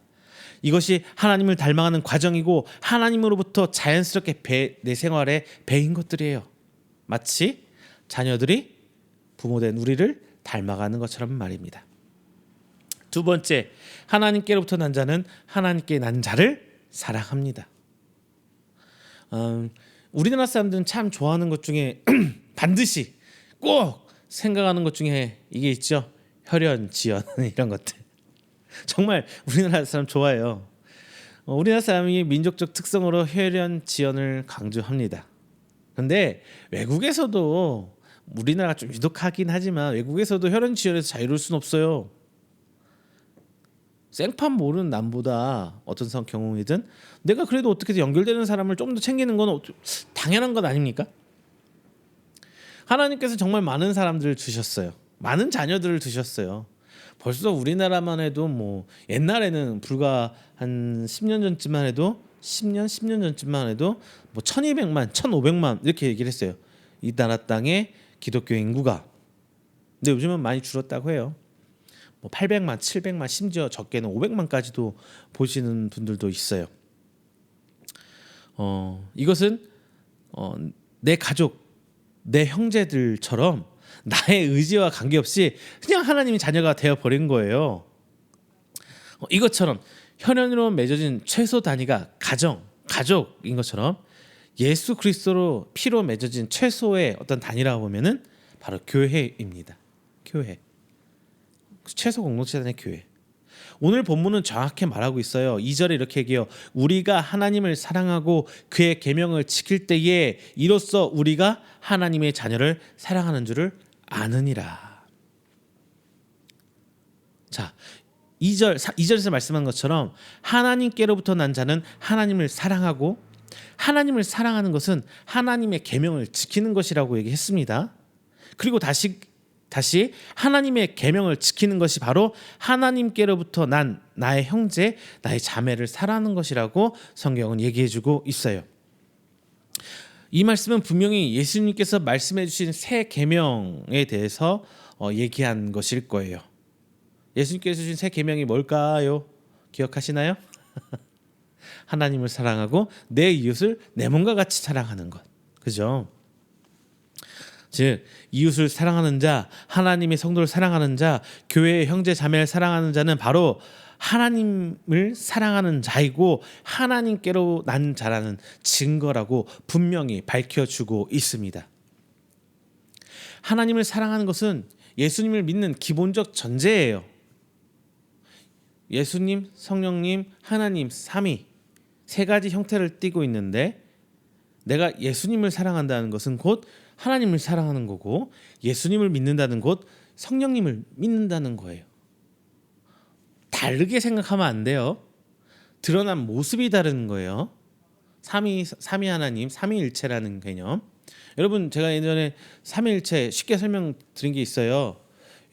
이것이 하나님을 닮아가는 과정이고 하나님으로부터 자연스럽게 내 생활에 배인 것들이에요. 마치 자녀들이 부모된 우리를 닮아가는 것처럼 말입니다. 두 번째, 하나님께로부터 난 자는 하나님께 난 자를 사랑합니다. 우리나라 사람들은 참 좋아하는 것 중에 반드시 꼭 생각하는 것 중에 이게 있죠. 혈연, 지연 이런 것들. 정말 우리나라 사람 좋아해요. 우리나라 사람이 민족적 특성으로 혈연, 지연을 강조합니다. 그런데 외국에서도 우리나라가 좀 유독하긴 하지만 외국에서도 혈연, 지연에서 자유로울 수는 없어요. 생판 모르는 남보다 어떤 경우이든 내가 그래도 어떻게든 연결되는 사람을 좀 더 챙기는 건 당연한 것 아닙니까? 하나님께서 정말 많은 사람들을 주셨어요. 많은 자녀들을 주셨어요. 벌써 우리나라만 해도 뭐 옛날에는 불과 한 10년 전쯤만 해도 10년 전쯤만 해도 뭐 1200만, 1500만 이렇게 얘기를 했어요. 이 나라 땅에 기독교 인구가. 근데 요즘은 많이 줄었다고 해요. 뭐 800만, 700만, 심지어 적게는 500만까지도 보시는 분들도 있어요. 이것은 내 가족, 내 형제들처럼 나의 의지와 관계없이 그냥 하나님의 자녀가 되어버린 거예요. 이것처럼 혈연으로 맺어진 최소 단위가 가족인 것처럼 예수 그리스도로 피로 맺어진 최소의 어떤 단위라고 보면은 바로 교회입니다. 교회. 최소 공동체 단위 교회. 오늘 본문은 정확히 말하고 있어요. 2절에 이렇게 얘기해요. 우리가 하나님을 사랑하고 그의 계명을 지킬 때에 이로써 우리가 하나님의 자녀를 사랑하는 줄을 아느니라. 자, 2절에서 말씀한 것처럼 하나님께로부터 난 자는 하나님을 사랑하고 하나님을 사랑하는 것은 하나님의 계명을 지키는 것이라고 얘기했습니다. 그리고 다시 하나님의 계명을 지키는 것이 바로 하나님께로부터 난 나의 형제, 나의 자매를 사랑하는 것이라고 성경은 얘기해주고 있어요. 이 말씀은 분명히 예수님께서 말씀해 주신 새 계명에 대해서 얘기한 것일 거예요. 예수님께서 주신 새 계명이 뭘까요? 기억하시나요? 하나님을 사랑하고 내 이웃을 내 몸과 같이 사랑하는 것. 그죠? 즉 이웃을 사랑하는 자, 하나님의 성도를 사랑하는 자, 교회의 형제 자매를 사랑하는 자는 바로 하나님을 사랑하는 자이고 하나님께로 난 자라는 증거라고 분명히 밝혀주고 있습니다. 하나님을 사랑하는 것은 예수님을 믿는 기본적 전제예요. 예수님, 성령님, 하나님, 삼위 세 가지 형태를 띠고 있는데 내가 예수님을 사랑한다는 것은 곧 하나님을 사랑하는 거고 예수님을 믿는다는 것, 성령님을 믿는다는 거예요. 다르게 생각하면 안 돼요. 드러난 모습이 다른 거예요. 삼위 하나님, 삼위일체라는 개념. 여러분 제가 예전에 삼위일체 쉽게 설명드린 게 있어요.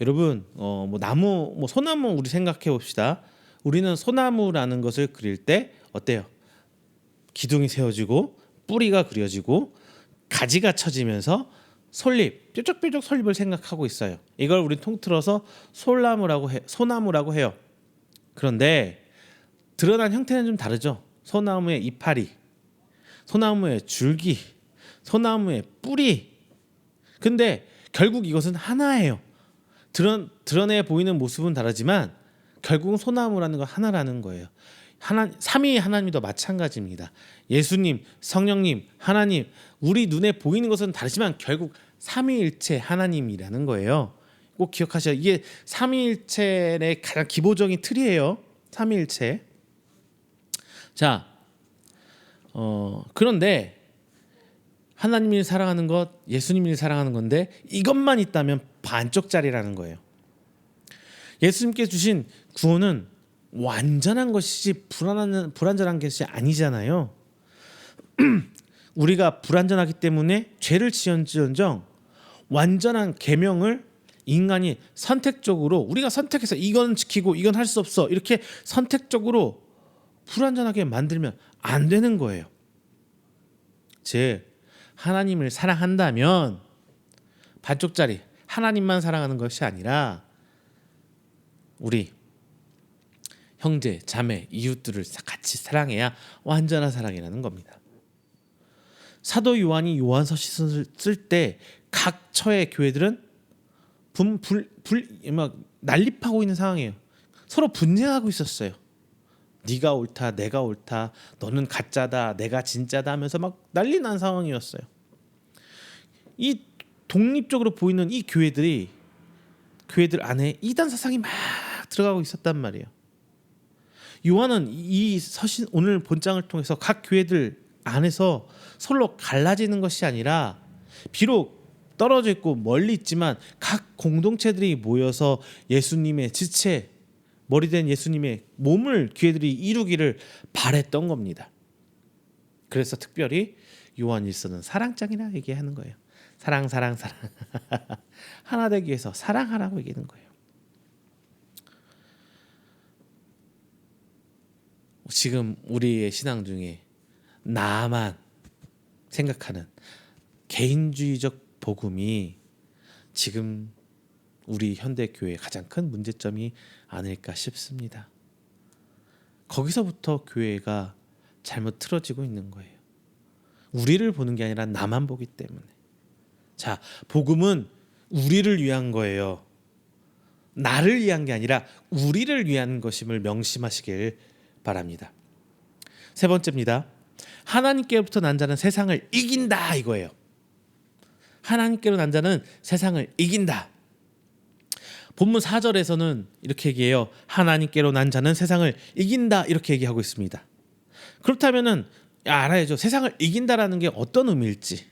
여러분 뭐 나무, 뭐 소나무 우리 생각해 봅시다. 우리는 소나무라는 것을 그릴 때 어때요? 기둥이 세워지고 뿌리가 그려지고 가지가 쳐지면서 솔잎, 뾰족뾰족 솔잎을 생각하고 있어요. 이걸 우리 통틀어서 소나무라고 해요. 그런데 드러난 형태는 좀 다르죠. 소나무의 이파리, 소나무의 줄기, 소나무의 뿌리. 근데 결국 이것은 하나예요. 드러내 보이는 모습은 다르지만 결국은 소나무라는 건 하나라는 거예요. 삼위 하나님도 마찬가지입니다. 예수님, 성령님, 하나님, 우리 눈에 보이는 것은 다르지만 결국 삼위일체 하나님이라는 거예요. 꼭 기억하셔야. 이게 삼위일체의 가장 기본적인 틀이에요. 삼위일체. 자, 그런데 하나님이 사랑하는 것, 예수님이 사랑하는 건데 이것만 있다면 반쪽짜리라는 거예요. 예수님께 주신 구원은 완전한 것이지 불완전한 것이 아니잖아요. 우리가 불완전하기 때문에 죄를 지은지언정 완전한 계명을 인간이 선택적으로 우리가 선택해서 이건 지키고 이건 할 수 없어 이렇게 선택적으로 불완전하게 만들면 안 되는 거예요. 즉 하나님을 사랑한다면 반쪽짜리 하나님만 사랑하는 것이 아니라 우리 형제, 자매, 이웃들을 같이 사랑해야 완전한 사랑이라는 겁니다. 사도 요한이 요한서신을 쓸 때 각 처의 교회들은 막 난립하고 있는 상황이에요. 서로 분쟁하고 있었어요. 네가 옳다, 내가 옳다, 너는 가짜다, 내가 진짜다 하면서 막 난리 난 상황이었어요. 이 독립적으로 보이는 이 교회들 안에 이단 사상이 막 들어가고 있었단 말이에요. 요한은 이 서신 오늘 본장을 통해서 각 교회들 안에서 서로 갈라지는 것이 아니라 비록 떨어져 있고 멀리 있지만 각 공동체들이 모여서 예수님의 지체, 머리된 예수님의 몸을 교회들이 이루기를 바랬던 겁니다. 그래서 특별히 요한 1서는 사랑장이라 얘기하는 거예요. 사랑 하나 되기 위해서 사랑하라고 얘기하는 거예요. 지금 우리의 신앙 중에 나만 생각하는 개인주의적 복음이 지금 우리 현대 교회의 가장 큰 문제점이 아닐까 싶습니다. 거기서부터 교회가 잘못 틀어지고 있는 거예요. 우리를 보는 게 아니라 나만 보기 때문에. 자, 복음은 우리를 위한 거예요. 나를 위한 게 아니라 우리를 위한 것임을 명심하시길 바랍니다. 세 번째입니다. 하나님께로부터 난 자는 세상을 이긴다 이거예요. 하나님께로 난 자는 세상을 이긴다. 본문 4절에서는 이렇게 얘기해요. 하나님께로 난 자는 세상을 이긴다 이렇게 얘기하고 있습니다. 그렇다면은 알아야죠. 세상을 이긴다라는 게 어떤 의미일지.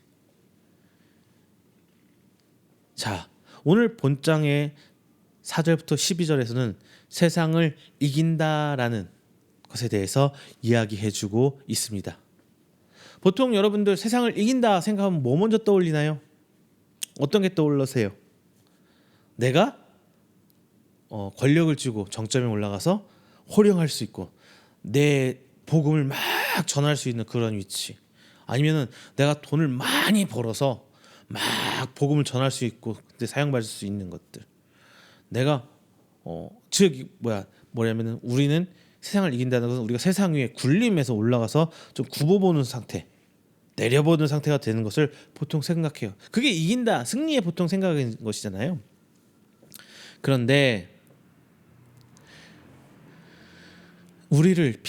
자, 오늘 본장의 4절부터 12절에서는 세상을 이긴다라는 것에 대해서 이야기해주고 있습니다. 보통 여러분들 세상을 이긴다 생각하면 뭐 먼저 떠올리나요? 어떤 게 떠올르세요? 내가 권력을 쥐고 정점에 올라가서 호령할 수 있고 내 복음을 막 전할 수 있는 그런 위치, 아니면은 내가 돈을 많이 벌어서 막 복음을 전할 수 있고 그때 사용받을 수 있는 것들. 내가 뭐냐면은 우리는 세상을 이긴다는 것은 우리가 세상 위에 군림에서 올라가서 좀 굽어보는 상태, 내려보는 상태가 되는 것을 보통 생각해요. 그게 이긴다, 승리의 보통 생각인 것이잖아요. 그런데 우리를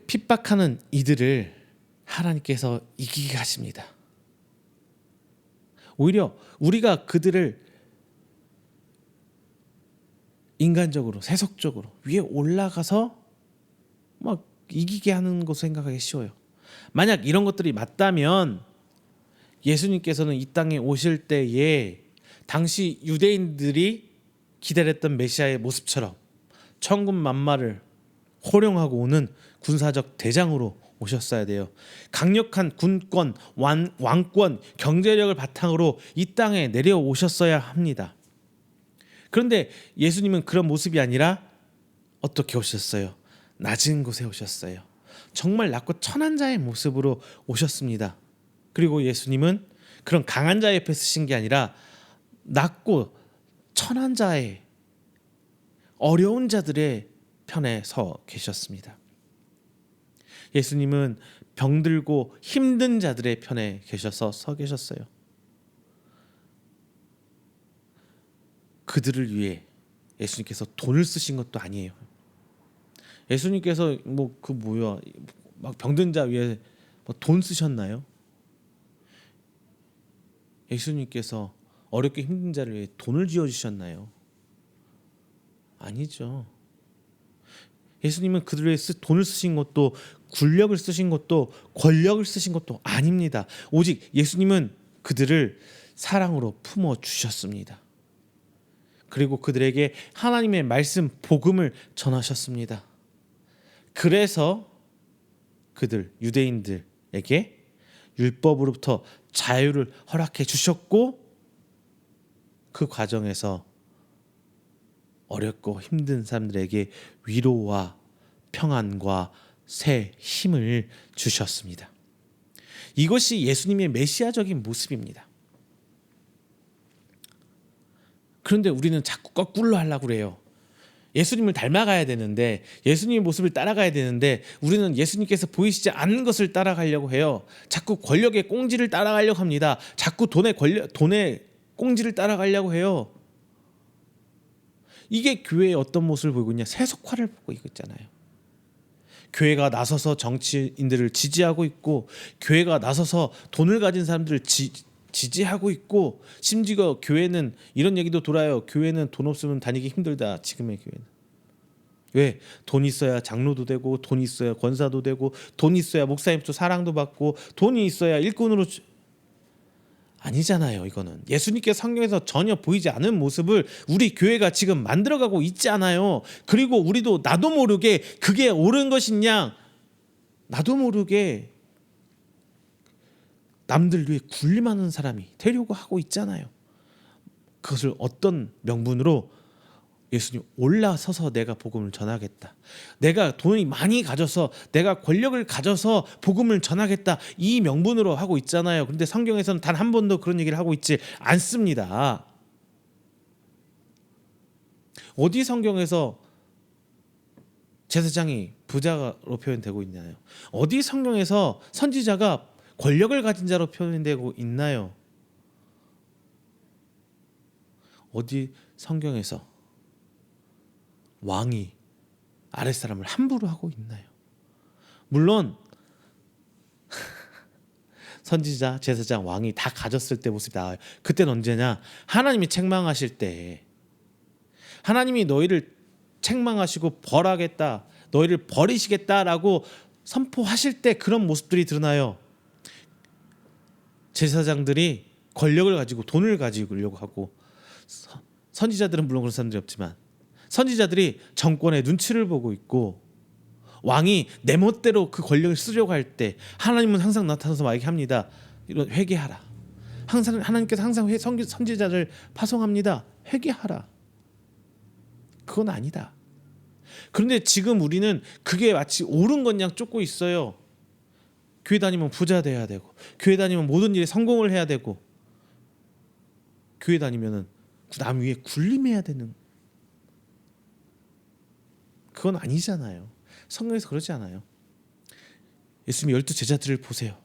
핍박하는 이들을 하나님께서 이기게 하십니다. 오히려 우리가 그들을 인간적으로, 세속적으로 위에 올라가서 막 이기게 하는 것을 생각하기 쉬워요. 만약 이런 것들이 맞다면 예수님께서는 이 땅에 오실 때에 당시 유대인들이 기다렸던 메시아의 모습처럼 천군만마를 호령하고 오는 군사적 대장으로 오셨어야 돼요. 강력한 군권, 왕권, 경제력을 바탕으로 이 땅에 내려오셨어야 합니다. 그런데 예수님은 그런 모습이 아니라 어떻게 오셨어요? 낮은 곳에 오셨어요. 정말 낮고 천한 자의 모습으로 오셨습니다. 그리고 예수님은 그런 강한 자 옆에 쓰신 게 아니라 낮고 천한 자의, 어려운 자들의 편에 서 계셨습니다. 예수님은 병들고 힘든 자들의 편에 계셔서 서 계셨어요. 그들을 위해 예수님께서 돈을 쓰신 것도 아니에요. 예수님께서 막 병든 자 위에 돈 쓰셨나요? 예수님께서 어렵게 힘든 자를 위해 돈을 쥐어 주셨나요? 아니죠. 예수님은 그들을 위해 돈을 쓰신 것도, 군력을 쓰신 것도, 권력을 쓰신 것도 아닙니다. 오직 예수님은 그들을 사랑으로 품어 주셨습니다. 그리고 그들에게 하나님의 말씀, 복음을 전하셨습니다. 그래서 그들, 유대인들에게 율법으로부터 자유를 허락해 주셨고, 그 과정에서 어렵고 힘든 사람들에게 위로와 평안과 새 힘을 주셨습니다. 이것이 예수님의 메시아적인 모습입니다. 그런데 우리는 자꾸 거꾸로 하려고 그래요. 예수님을 닮아가야 되는데, 예수님의 모습을 따라가야 되는데 우리는 예수님께서 보이시지 않는 것을 따라가려고 해요. 자꾸 권력의 꽁지를 따라가려고 합니다. 자꾸 돈의 꽁지를 따라가려고 해요. 이게 교회의 어떤 모습을 보이고 있냐? 세속화를 보고 있잖아요. 교회가 나서서 정치인들을 지지하고 있고, 교회가 나서서 돈을 가진 사람들을 지지하고 있고, 심지어 교회는 이런 얘기도 돌아요. 교회는 돈 없으면 다니기 힘들다. 지금의 교회는. 왜? 돈 있어야 장로도 되고, 돈 있어야 권사도 되고, 돈 있어야 목사님도 사랑도 받고, 돈이 있어야 일꾼으로 아니잖아요. 이거는 예수님께 성경에서 전혀 보이지 않은 모습을 우리 교회가 지금 만들어가고 있지 않아요. 그리고 우리도 나도 모르게 그게 옳은 것이냐, 나도 모르게 남들 위해 군림하는 사람이 되려고 하고 있잖아요. 그것을 어떤 명분으로? 예수님 올라서서 내가 복음을 전하겠다, 내가 돈이 많이 가져서, 내가 권력을 가져서 복음을 전하겠다, 이 명분으로 하고 있잖아요. 그런데 성경에서는 단 한 번도 그런 얘기를 하고 있지 않습니다. 어디 성경에서 제사장이 부자로 표현되고 있나요? 어디 성경에서 선지자가 권력을 가진 자로 표현되고 있나요? 어디 성경에서 왕이 아랫사람을 함부로 하고 있나요? 물론 선지자, 제사장, 왕이 다 가졌을 때 모습이 나와요. 그때는 언제냐? 하나님이 책망하실 때, 하나님이 너희를 책망하시고 벌하겠다, 너희를 버리시겠다라고 선포하실 때 그런 모습들이 드러나요. 제사장들이 권력을 가지고 돈을 가지려고 하고, 선지자들은 물론 그런 사람들이 없지만 선지자들이 정권의 눈치를 보고 있고, 왕이 내 멋대로 그 권력을 쓰려고 할 때 하나님은 항상 나타나서 말하게 합니다. 이런 회개하라. 항상 하나님께서 항상 선지자를 파송합니다. 회개하라. 그건 아니다. 그런데 지금 우리는 그게 마치 옳은 것 양 쫓고 있어요. 교회 다니면 부자 돼야 되고, 교회 다니면 모든 일에 성공을 해야 되고, 교회 다니면은 남 위에 군림해야 되는, 그건 아니잖아요. 성경에서 그러지 않아요. 예수님 12 제자들을 보세요.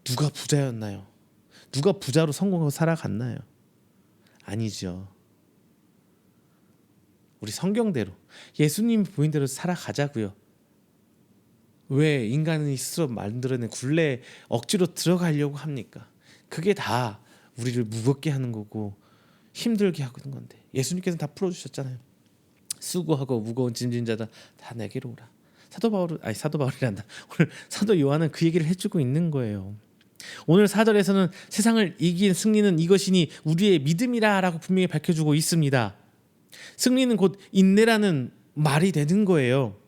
누가 부자였나요? 누가 부자로 성공하고 살아갔나요? 아니죠. 우리 성경대로 예수님이 보인 대로 살아가자고요. 왜 인간이 스스로 만들어낸 굴레에 억지로 들어가려고 합니까? 그게 다 우리를 무겁게 하는 거고 힘들게 하는 건데, 예수님께서는 다 풀어주셨잖아요. 수고하고 무거운 짐진 자들 다 내게로 오라. 사도 바울이란다. 오늘 사도 요한은 그 얘기를 해주고 있는 거예요. 오늘 4절에서는 세상을 이긴 승리는 이것이니 우리의 믿음이라라고 분명히 밝혀주고 있습니다. 승리는 곧 인내라는 말이 되는 거예요.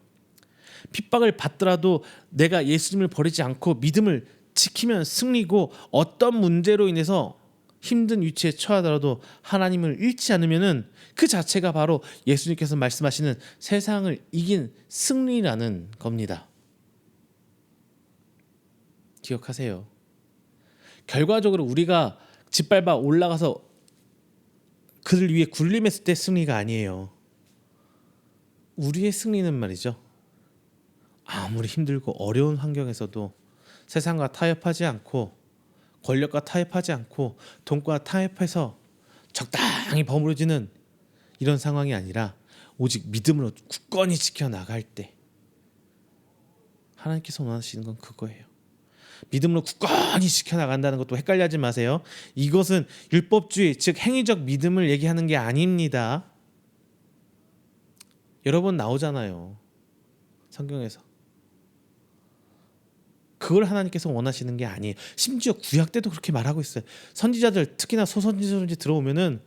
핍박을 받더라도 내가 예수님을 버리지 않고 믿음을 지키면 승리고, 어떤 문제로 인해서 힘든 위치에 처하더라도 하나님을 잃지 않으면은 그 자체가 바로 예수님께서 말씀하시는 세상을 이긴 승리라는 겁니다. 기억하세요. 결과적으로 우리가 짓밟아 올라가서 그들 위에 군림했을 때 승리가 아니에요. 우리의 승리는 말이죠, 아무리 힘들고 어려운 환경에서도 세상과 타협하지 않고, 권력과 타협하지 않고, 돈과 타협해서 적당히 버무려지는 이런 상황이 아니라 오직 믿음으로 굳건히 지켜나갈 때 하나님께서 원하시는 건 그거예요. 믿음으로 굳건히 지켜나간다는 것도 헷갈려하지 마세요. 이것은 율법주의, 즉 행위적 믿음을 얘기하는 게 아닙니다. 여러 번 나오잖아요, 성경에서. 그걸 하나님께서 원하시는 게 아니에요. 심지어 구약 때도 그렇게 말하고 있어요. 선지자들, 특히나 소선지자들 들어오면은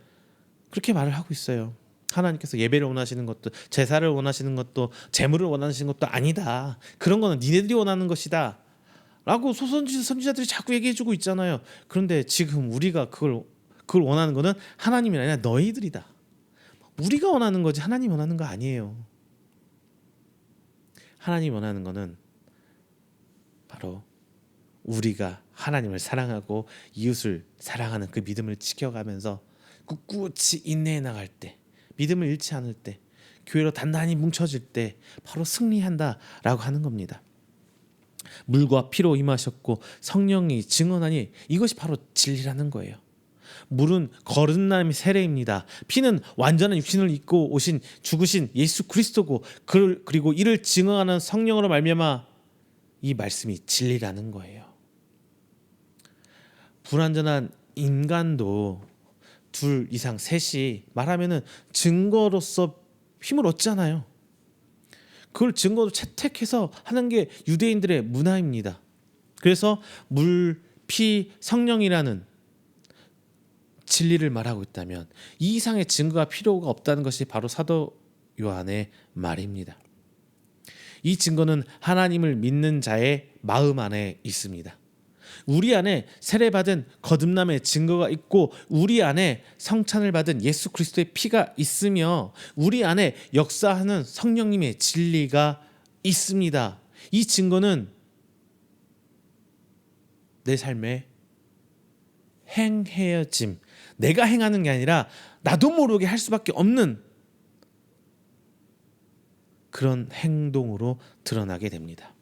그렇게 말을 하고 있어요. 하나님께서 예배를 원하시는 것도, 제사를 원하시는 것도, 제물을 원하시는 것도 아니다. 그런 거는 니네들이 원하는 것이다 라고 선지자들이 자꾸 얘기해주고 있잖아요. 그런데 지금 우리가 그걸 원하는 거는 하나님이 아니라 너희들이다. 우리가 원하는 거지 하나님 원하는 거 아니에요. 하나님 원하는 거는 바로 우리가 하나님을 사랑하고 이웃을 사랑하는 그 믿음을 지켜가면서 꿋꿋이 인내해 나갈 때, 믿음을 잃지 않을 때, 교회로 단단히 뭉쳐질 때 바로 승리한다라고 하는 겁니다. 물과 피로 임하셨고 성령이 증언하니 이것이 바로 진리라는 거예요. 물은 거듭남의 세례입니다. 피는 완전한 육신을 입고 오신 죽으신 예수 그리스도고 그리고 이를 증언하는 성령으로 말미암아 이 말씀이 진리라는 거예요. 불완전한 인간도 둘 이상 셋이 말하면은 증거로서 힘을 얻잖아요. 그걸 증거로 채택해서 하는 게 유대인들의 문화입니다. 그래서 물, 피, 성령이라는 진리를 말하고 있다면 이 이상의 증거가 필요가 없다는 것이 바로 사도 요한의 말입니다. 이 증거는 하나님을 믿는 자의 마음 안에 있습니다. 우리 안에 세례받은 거듭남의 증거가 있고 우리 안에 성찬을 받은 예수 그리스도의 피가 있으며 우리 안에 역사하는 성령님의 진리가 있습니다. 이 증거는 내 삶에 행해짐, 내가 행하는 게 아니라 나도 모르게 할 수밖에 없는 그런 행동으로 드러나게 됩니다.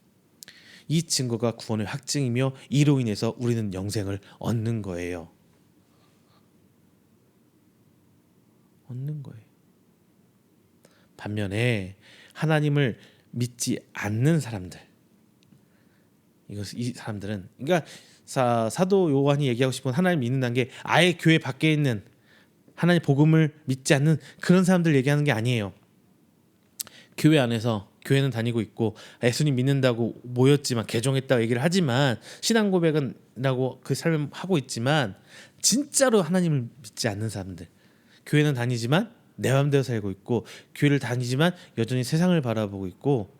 이 증거가 구원의 확증이며 이로 인해서 우리는 영생을 얻는 거예요. 얻는 거예요. 반면에 하나님을 믿지 않는 사람들, 이 사람들은 그러니까 사도 요한이 얘기하고 싶은 하나님 믿는다는 게 아예 교회 밖에 있는 하나님 복음을 믿지 않는 그런 사람들 얘기하는 게 아니에요. 교회 안에서 교회는 다니고 있고 예수님 믿는다고 모였지만 개종했다고 얘기를 하지만 신앙 고백은라고 그 삶을 하고 있지만 진짜로 하나님을 믿지 않는 사람들, 교회는 다니지만 내 마음대로 살고 있고 교회를 다니지만 여전히 세상을 바라보고 있고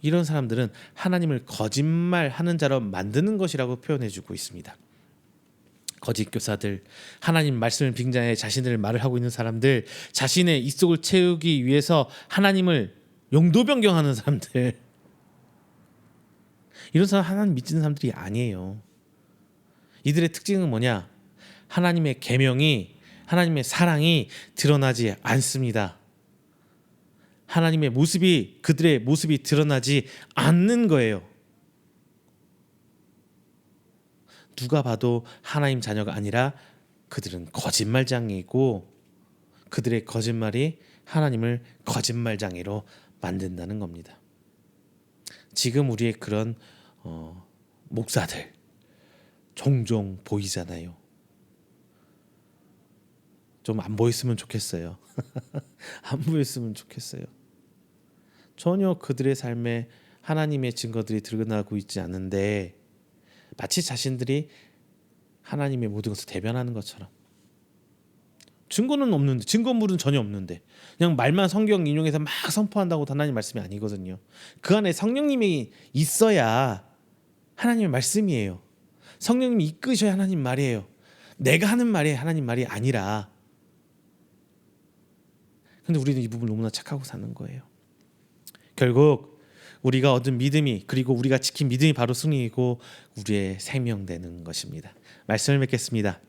이런 사람들은 하나님을 거짓말하는 자로 만드는 것이라고 표현해주고 있습니다. 거짓 교사들, 하나님 말씀을 빙자해 자신들의 말을 하고 있는 사람들, 자신의 입속을 채우기 위해서 하나님을 용도 변경하는 사람들, 이런 사람 하나님 믿는 사람들이 아니에요. 이들의 특징은 뭐냐? 하나님의 계명이, 하나님의 사랑이 드러나지 않습니다. 하나님의 모습이, 그들의 모습이 드러나지 않는 거예요. 누가 봐도 하나님 자녀가 아니라 그들은 거짓말장이고 그들의 거짓말이 하나님을 거짓말장이로 만든다는 겁니다. 지금 우리의 그런 목사들 종종 보이잖아요. 좀 안 보였으면 좋겠어요. 안 보였으면 좋겠어요. 전혀 그들의 삶에 하나님의 증거들이 드러나고 있지 않은데 마치 자신들이 하나님의 모든 것을 대변하는 것처럼 증거는 없는데, 증거물은 전혀 없는데 그냥 말만 성경 인용해서 막 선포한다고 하나님 말씀이 아니거든요. 그 안에 성령님이 있어야 하나님의 말씀이에요. 성령님이 이끄셔야 하나님 말이에요. 내가 하는 말이 하나님 말이 아니라. 근데 우리는 이 부분을 너무나 착하고 사는 거예요. 결국 우리가 얻은 믿음이, 그리고 우리가 지킨 믿음이 바로 승리이고 우리의 생명되는 것입니다. 말씀을 맺겠습니다.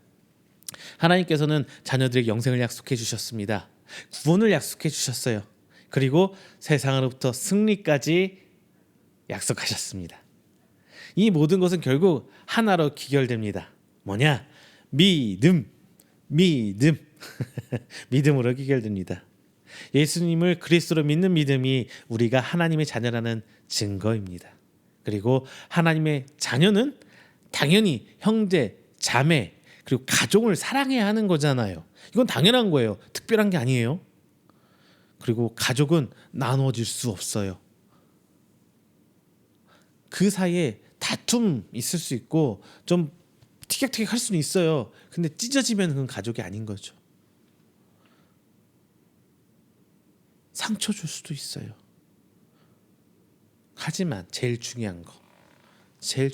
하나님께서는 자녀들에게 영생을 약속해 주셨습니다. 구원을 약속해 주셨어요. 그리고 세상으로부터 승리까지 약속하셨습니다. 이 모든 것은 결국 하나로 귀결됩니다. 뭐냐? 믿음. 믿음으로 귀결됩니다. 예수님을 그리스도로 믿는 믿음이 우리가 하나님의 자녀라는 증거입니다. 그리고 하나님의 자녀는 당연히 형제, 자매, 그리고 가족을 사랑해야 하는 거잖아요. 이건 당연한 거예요. 특별한 게 아니에요. 그리고 가족은 나눠질 수 없어요. 그 사이에 다툼 있을 수 있고 좀 티격태격 할 수는 있어요. 근데 찢어지면 그건 가족이 아닌 거죠. 상처 줄 수도 있어요. 하지만 제일 중요한 거, 제일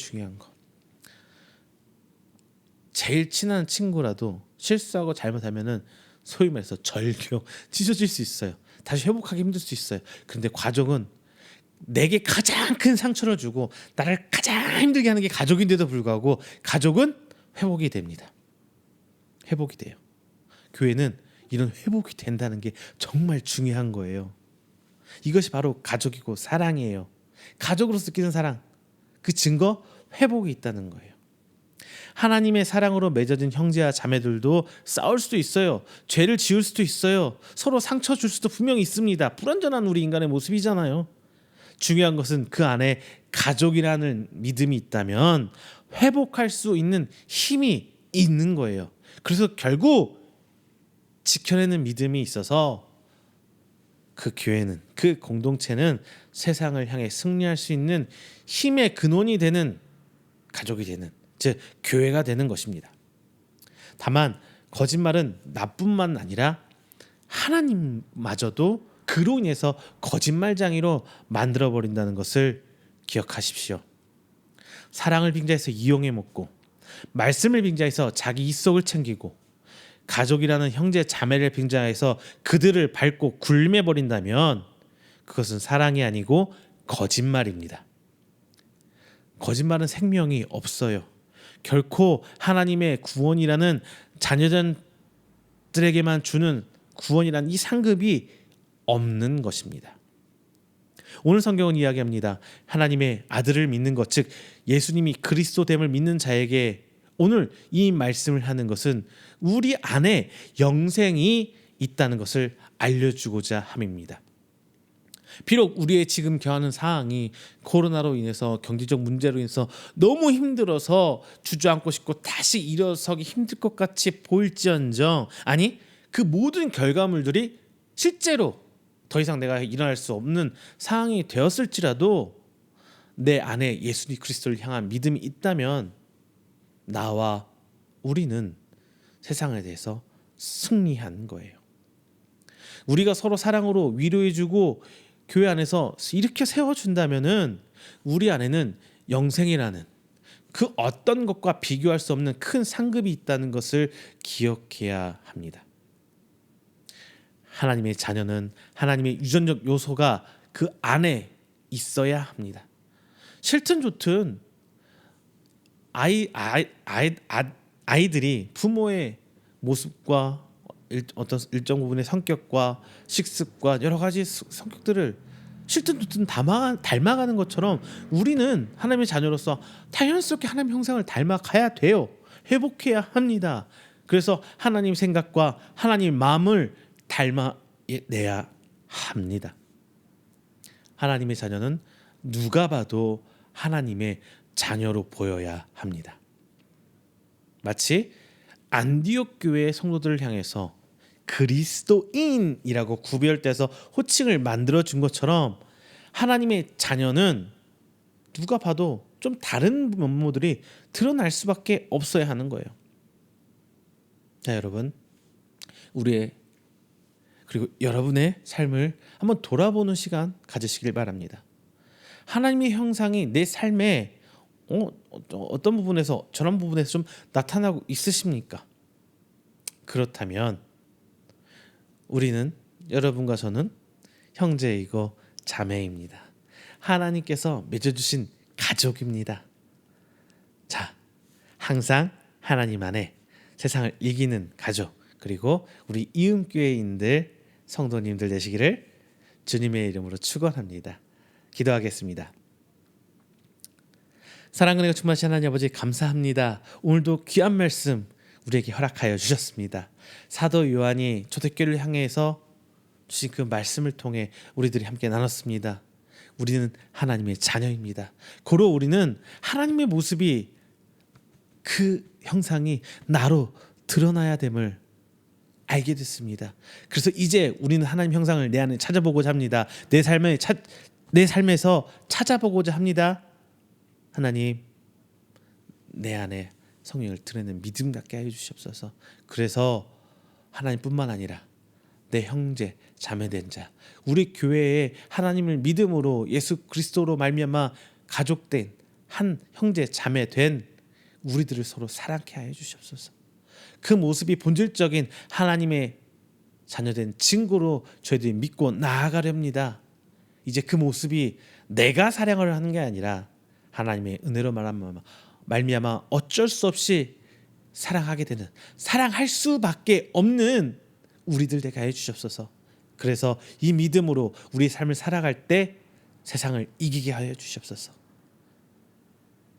친한 친구라도 실수하고 잘못하면은 소위 말해서 절교, 찢어질 수 있어요. 다시 회복하기 힘들 수 있어요. 그런데 가족은 내게 가장 큰 상처를 주고 나를 가장 힘들게 하는 게 가족인데도 불구하고 가족은 회복이 됩니다. 회복이 돼요. 교회는 이런 회복이 된다는 게 정말 중요한 거예요. 이것이 바로 가족이고 사랑이에요. 가족으로서 느끼는 사랑, 그 증거 회복이 있다는 거예요. 하나님의 사랑으로 맺어진 형제와 자매들도 싸울 수도 있어요. 죄를 지을 수도 있어요. 서로 상처 줄 수도 분명히 있습니다. 불완전한 우리 인간의 모습이잖아요. 중요한 것은 그 안에 가족이라는 믿음이 있다면 회복할 수 있는 힘이 있는 거예요. 그래서 결국 지켜내는 믿음이 있어서 그 교회는, 그 공동체는 세상을 향해 승리할 수 있는 힘의 근원이 되는 가족이 되는, 즉 교회가 되는 것입니다. 다만 거짓말은 나뿐만 아니라 하나님마저도 그로 인해서 거짓말장이로 만들어버린다는 것을 기억하십시오. 사랑을 빙자해서 이용해 먹고, 말씀을 빙자해서 자기 이속을 챙기고, 가족이라는 형제 자매를 빙자해서 그들을 밟고 굴매버린다면 그것은 사랑이 아니고 거짓말입니다. 거짓말은 생명이 없어요. 결코 하나님의 구원이라는 자녀들에게만 주는 구원이라는 이 상급이 없는 것입니다. 오늘 성경은 이야기합니다. 하나님의 아들을 믿는 것, 즉 예수님이 그리스도됨을 믿는 자에게 오늘 이 말씀을 하는 것은 우리 안에 영생이 있다는 것을 알려주고자 함입니다. 비록 우리의 지금 처하는 상황이 코로나로 인해서, 경제적 문제로 인해서 너무 힘들어서 주저앉고 싶고 다시 일어서기 힘들 것 같이 보일지언정, 아니 그 모든 결과물들이 실제로 더 이상 내가 일어날 수 없는 상황이 되었을지라도 내 안에 예수 그리스도를 향한 믿음이 있다면 나와 우리는 세상에 대해서 승리한 거예요. 우리가 서로 사랑으로 위로해주고 교회 안에서 이렇게 세워준다면은 우리 안에는 영생이라는 그 어떤 것과 비교할 수 없는 큰 상급이 있다는 것을 기억해야 합니다. 하나님의 자녀는 하나님의 유전적 요소가 그 안에 있어야 합니다. 싫든 좋든 아이들이 부모의 모습과 어떤 일정 부분의 성격과 식습과 여러 가지 성격들을 싫든 좋든 닮아가는 것처럼 우리는 하나님의 자녀로서 당연스럽게 하나님 형상을 닮아가야 돼요. 회복해야 합니다. 그래서 하나님 생각과 하나님 마음을 닮아내야 합니다. 하나님의 자녀는 누가 봐도 하나님의 자녀로 보여야 합니다. 마치 안디옥 교회의 성도들을 향해서 그리스도인이라고 구별돼서 호칭을 만들어준 것처럼 하나님의 자녀는 누가 봐도 좀 다른 면모들이 드러날 수밖에 없어야 하는 거예요. 자, 여러분, 우리의 그리고 여러분의 삶을 한번 돌아보는 시간 가지시길 바랍니다. 하나님의 형상이 내 삶에 어떤 부분에서, 저런 부분에서 좀 나타나고 있으십니까? 그렇다면 우리는, 여러분과 저는 형제이고 자매입니다. 하나님께서 맺어주신 가족입니다. 자, 항상 하나님 안에 세상을 이기는 가족, 그리고 우리 이음교회인들, 성도님들 되시기를 주님의 이름으로 축원합니다. 기도하겠습니다. 사랑과 은혜가 충만하신 하나님 아버지, 감사합니다. 오늘도 귀한 말씀 우리에게 허락하여 주셨습니다. 사도 요한이 초대교회를 향해서 주신 그 말씀을 통해 우리들이 함께 나눴습니다. 우리는 하나님의 자녀입니다. 고로 우리는 하나님의 모습이, 그 형상이 나로 드러나야 됨을 알게 됐습니다. 그래서 이제 우리는 하나님 형상을 내 안에 찾아보고자 합니다. 내 삶에서 찾아보고자 합니다. 하나님, 내 안에 성령을 드러내는 믿음 갖게 하여 주시옵소서. 그래서 하나님뿐만 아니라 내 형제 자매된 자, 우리 교회에 하나님을 믿음으로 예수 그리스도로 말미암아 가족된 한 형제 자매된 우리들을 서로 사랑케 하여 주시옵소서. 그 모습이 본질적인 하나님의 자녀된 증거로 저희들이 믿고 나아가렵니다. 이제 그 모습이 내가 사랑을 하는 게 아니라 하나님의 은혜로 말미암아 어쩔 수 없이 사랑하게 되는, 사랑할 수밖에 없는 우리들 되게 하여 주시옵소서. 그래서 이 믿음으로 우리의 삶을 살아갈 때 세상을 이기게 하여 주시옵소서.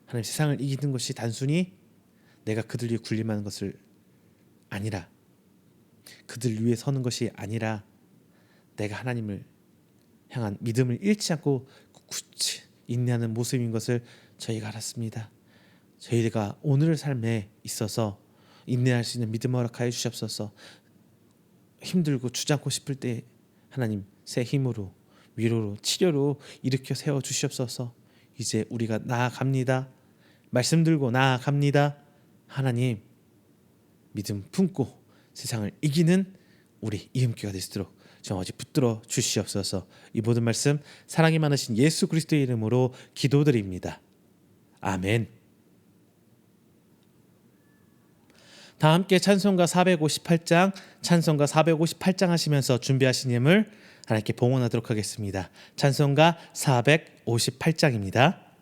하나님, 세상을 이기는 것이 단순히 내가 그들 위해 군림하는 것을 아니라, 그들 위해 서는 것이 아니라, 내가 하나님을 향한 믿음을 잃지 않고 굳이 인내하는 모습인 것을 저희가 알았습니다. 저희가 오늘의 삶에 있어서 인내할 수 있는 믿음을 허락하여 주시옵소서. 힘들고 주저앉고 싶을 때 하나님 새 힘으로, 위로로, 치료로 일으켜 세워 주시옵소서. 이제 우리가 나아갑니다. 말씀 들고 나아갑니다. 하나님, 믿음 품고 세상을 이기는 우리 이음기가 될 수 있도록 정확히 붙들어 주시옵소서. 이 모든 말씀 사랑이 많으신 예수 그리스도의 이름으로 기도드립니다. 아멘. 다 함께 찬송가 458장, 찬송가 458장 하시면서 준비하신 예물 하나님께 봉헌하도록 하겠습니다. 찬송가 458장입니다.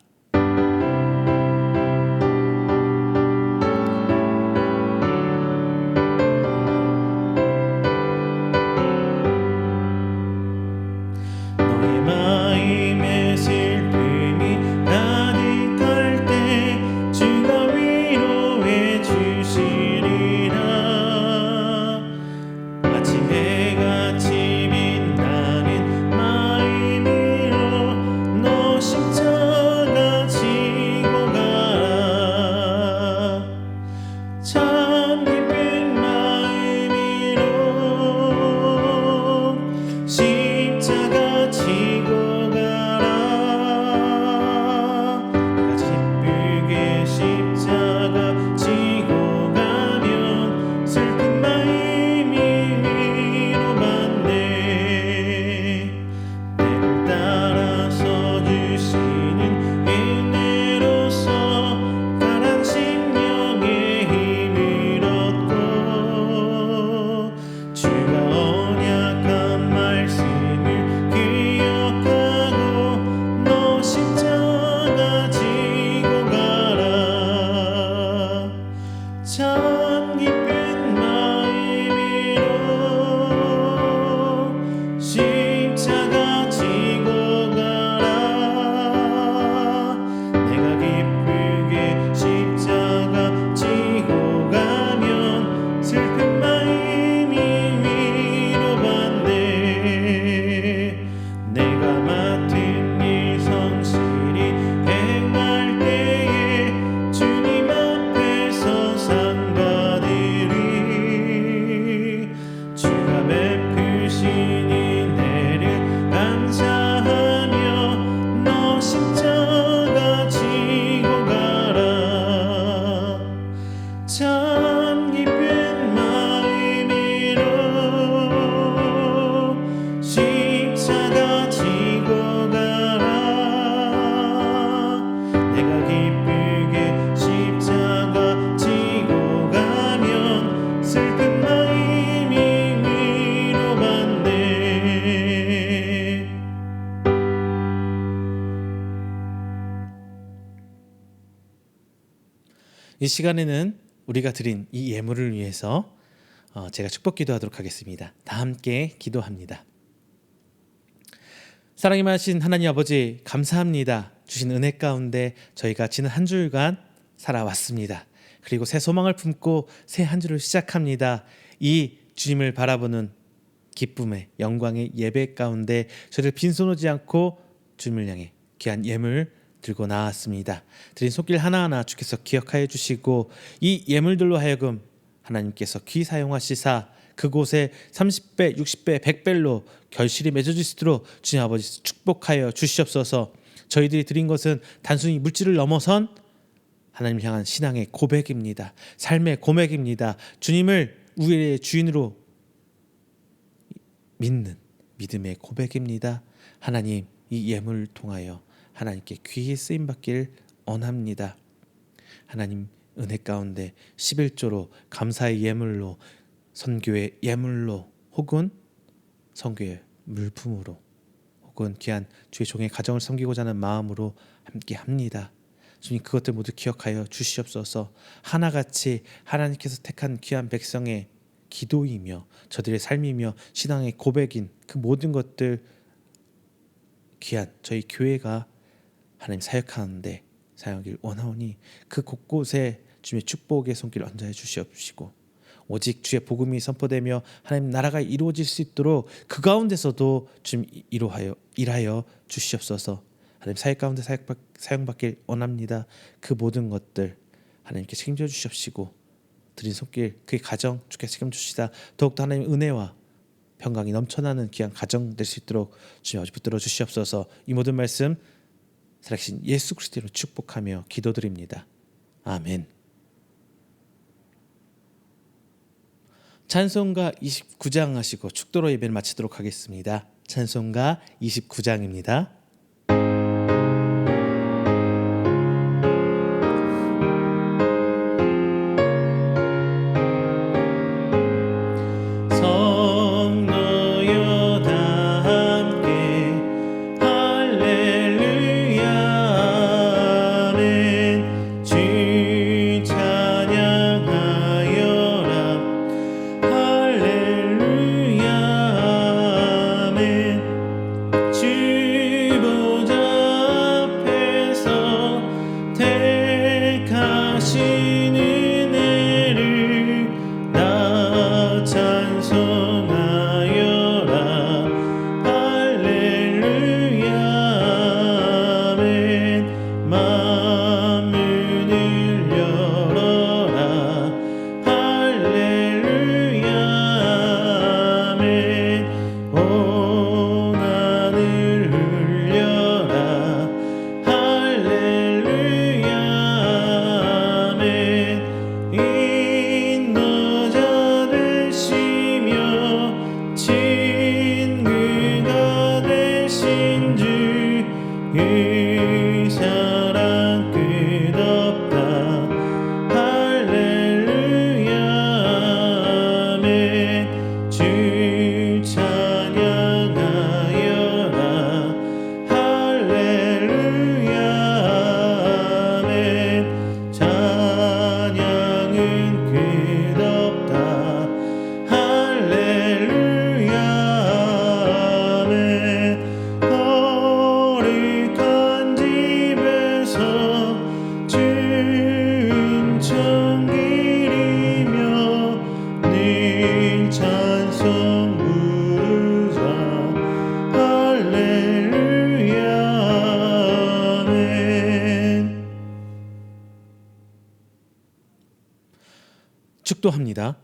이 시간에는 우리가 드린 이 예물을 위해서 제가 축복 기도하도록 하겠습니다. 다 함께 기도합니다. 사랑이 많으신 하나님 아버지, 감사합니다. 주신 은혜 가운데 저희가 지난 한 주일간 살아왔습니다. 그리고 새 소망을 품고 새 한 주를 시작합니다. 이 주님을 바라보는 기쁨의 영광의 예배 가운데 저를 빈손 오지 않고 주님을 향해 귀한 예물 들고 나왔습니다. 드린 손길 하나하나 주께서 기억하여 주시고 이 예물들로 하여금 하나님께서 귀 사용하시사 그곳에 30배, 60배, 100배로 결실이 맺어질 수 있도록 주님 아버지 축복하여 주시옵소서. 저희들이 드린 것은 단순히 물질을 넘어선 하나님을 향한 신앙의 고백입니다. 삶의 고백입니다. 주님을 우리의 주인으로 믿는 믿음의 고백입니다. 하나님, 이 예물을 통하여 하나님께 귀히 쓰임받기를 원합니다. 하나님, 은혜 가운데 11조로 감사의 예물로, 선교의 예물로, 혹은 선교의 물품으로, 혹은 귀한 주의 종의 가정을 섬기고자 하는 마음으로 함께 합니다. 주님 그것들 모두 기억하여 주시옵소서. 하나같이 하나님께서 택한 귀한 백성의 기도이며 저들의 삶이며 신앙의 고백인 그 모든 것들 귀한 저희 교회가 하나님 사역하는데 사역하길 원하오니 그 곳곳에 주님의 축복의 손길 얹어 주시옵시고 오직 주의 복음이 선포되며 하나님 나라가 이루어질 수 있도록 그 가운데서도 주님 일하여 주시옵소서. 하나님 사역 가운데 사용받길 원합니다. 그 모든 것들 하나님께 책임져 주시옵시고 드린 손길 그의 가정 주께 책임져 주시다. 더욱더 하나님 은혜와 평강이 넘쳐나는 귀한 가정 될 수 있도록 주님 아버지 붙들어 주시옵소서. 이 모든 말씀 살아계신 예수 그리스도로 축복하며 기도드립니다. 아멘. 찬송가 29장 하시고 축도로 예배를 마치도록 하겠습니다. 찬송가 29장입니다. 축도합니다.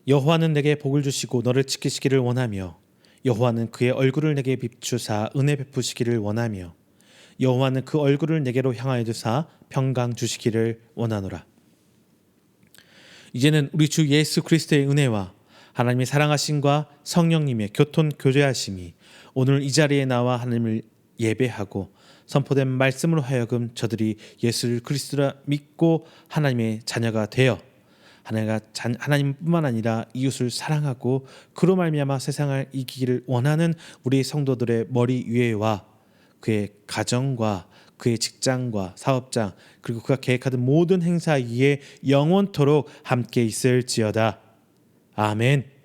여호와는 내게 복을 주시고 너를 지키시기를 원하며 여호와는 그의 얼굴을 내게 비추사 은혜 베푸시기를 원하며 여호와는 그 얼굴을 내게로 향하여 두사 평강 주시기를 원하노라. 이제는 우리 주 예수 그리스도의 은혜와 하나님의 사랑하심과 성령님의 교통 교제하심이 오늘 이 자리에 나와 하나님을 예배하고 선포된 말씀으로 하여금 저들이 예수 그리스도라 믿고 하나님의 자녀가 되어 하나님뿐만 아니라 이웃을 사랑하고 그로 말미암아 세상을 이기기를 원하는 우리 성도들의 머리 위에와 그의 가정과 그의 직장과 사업장 그리고 그가 계획하던 모든 행사 위에 영원토록 함께 있을지어다. 아멘.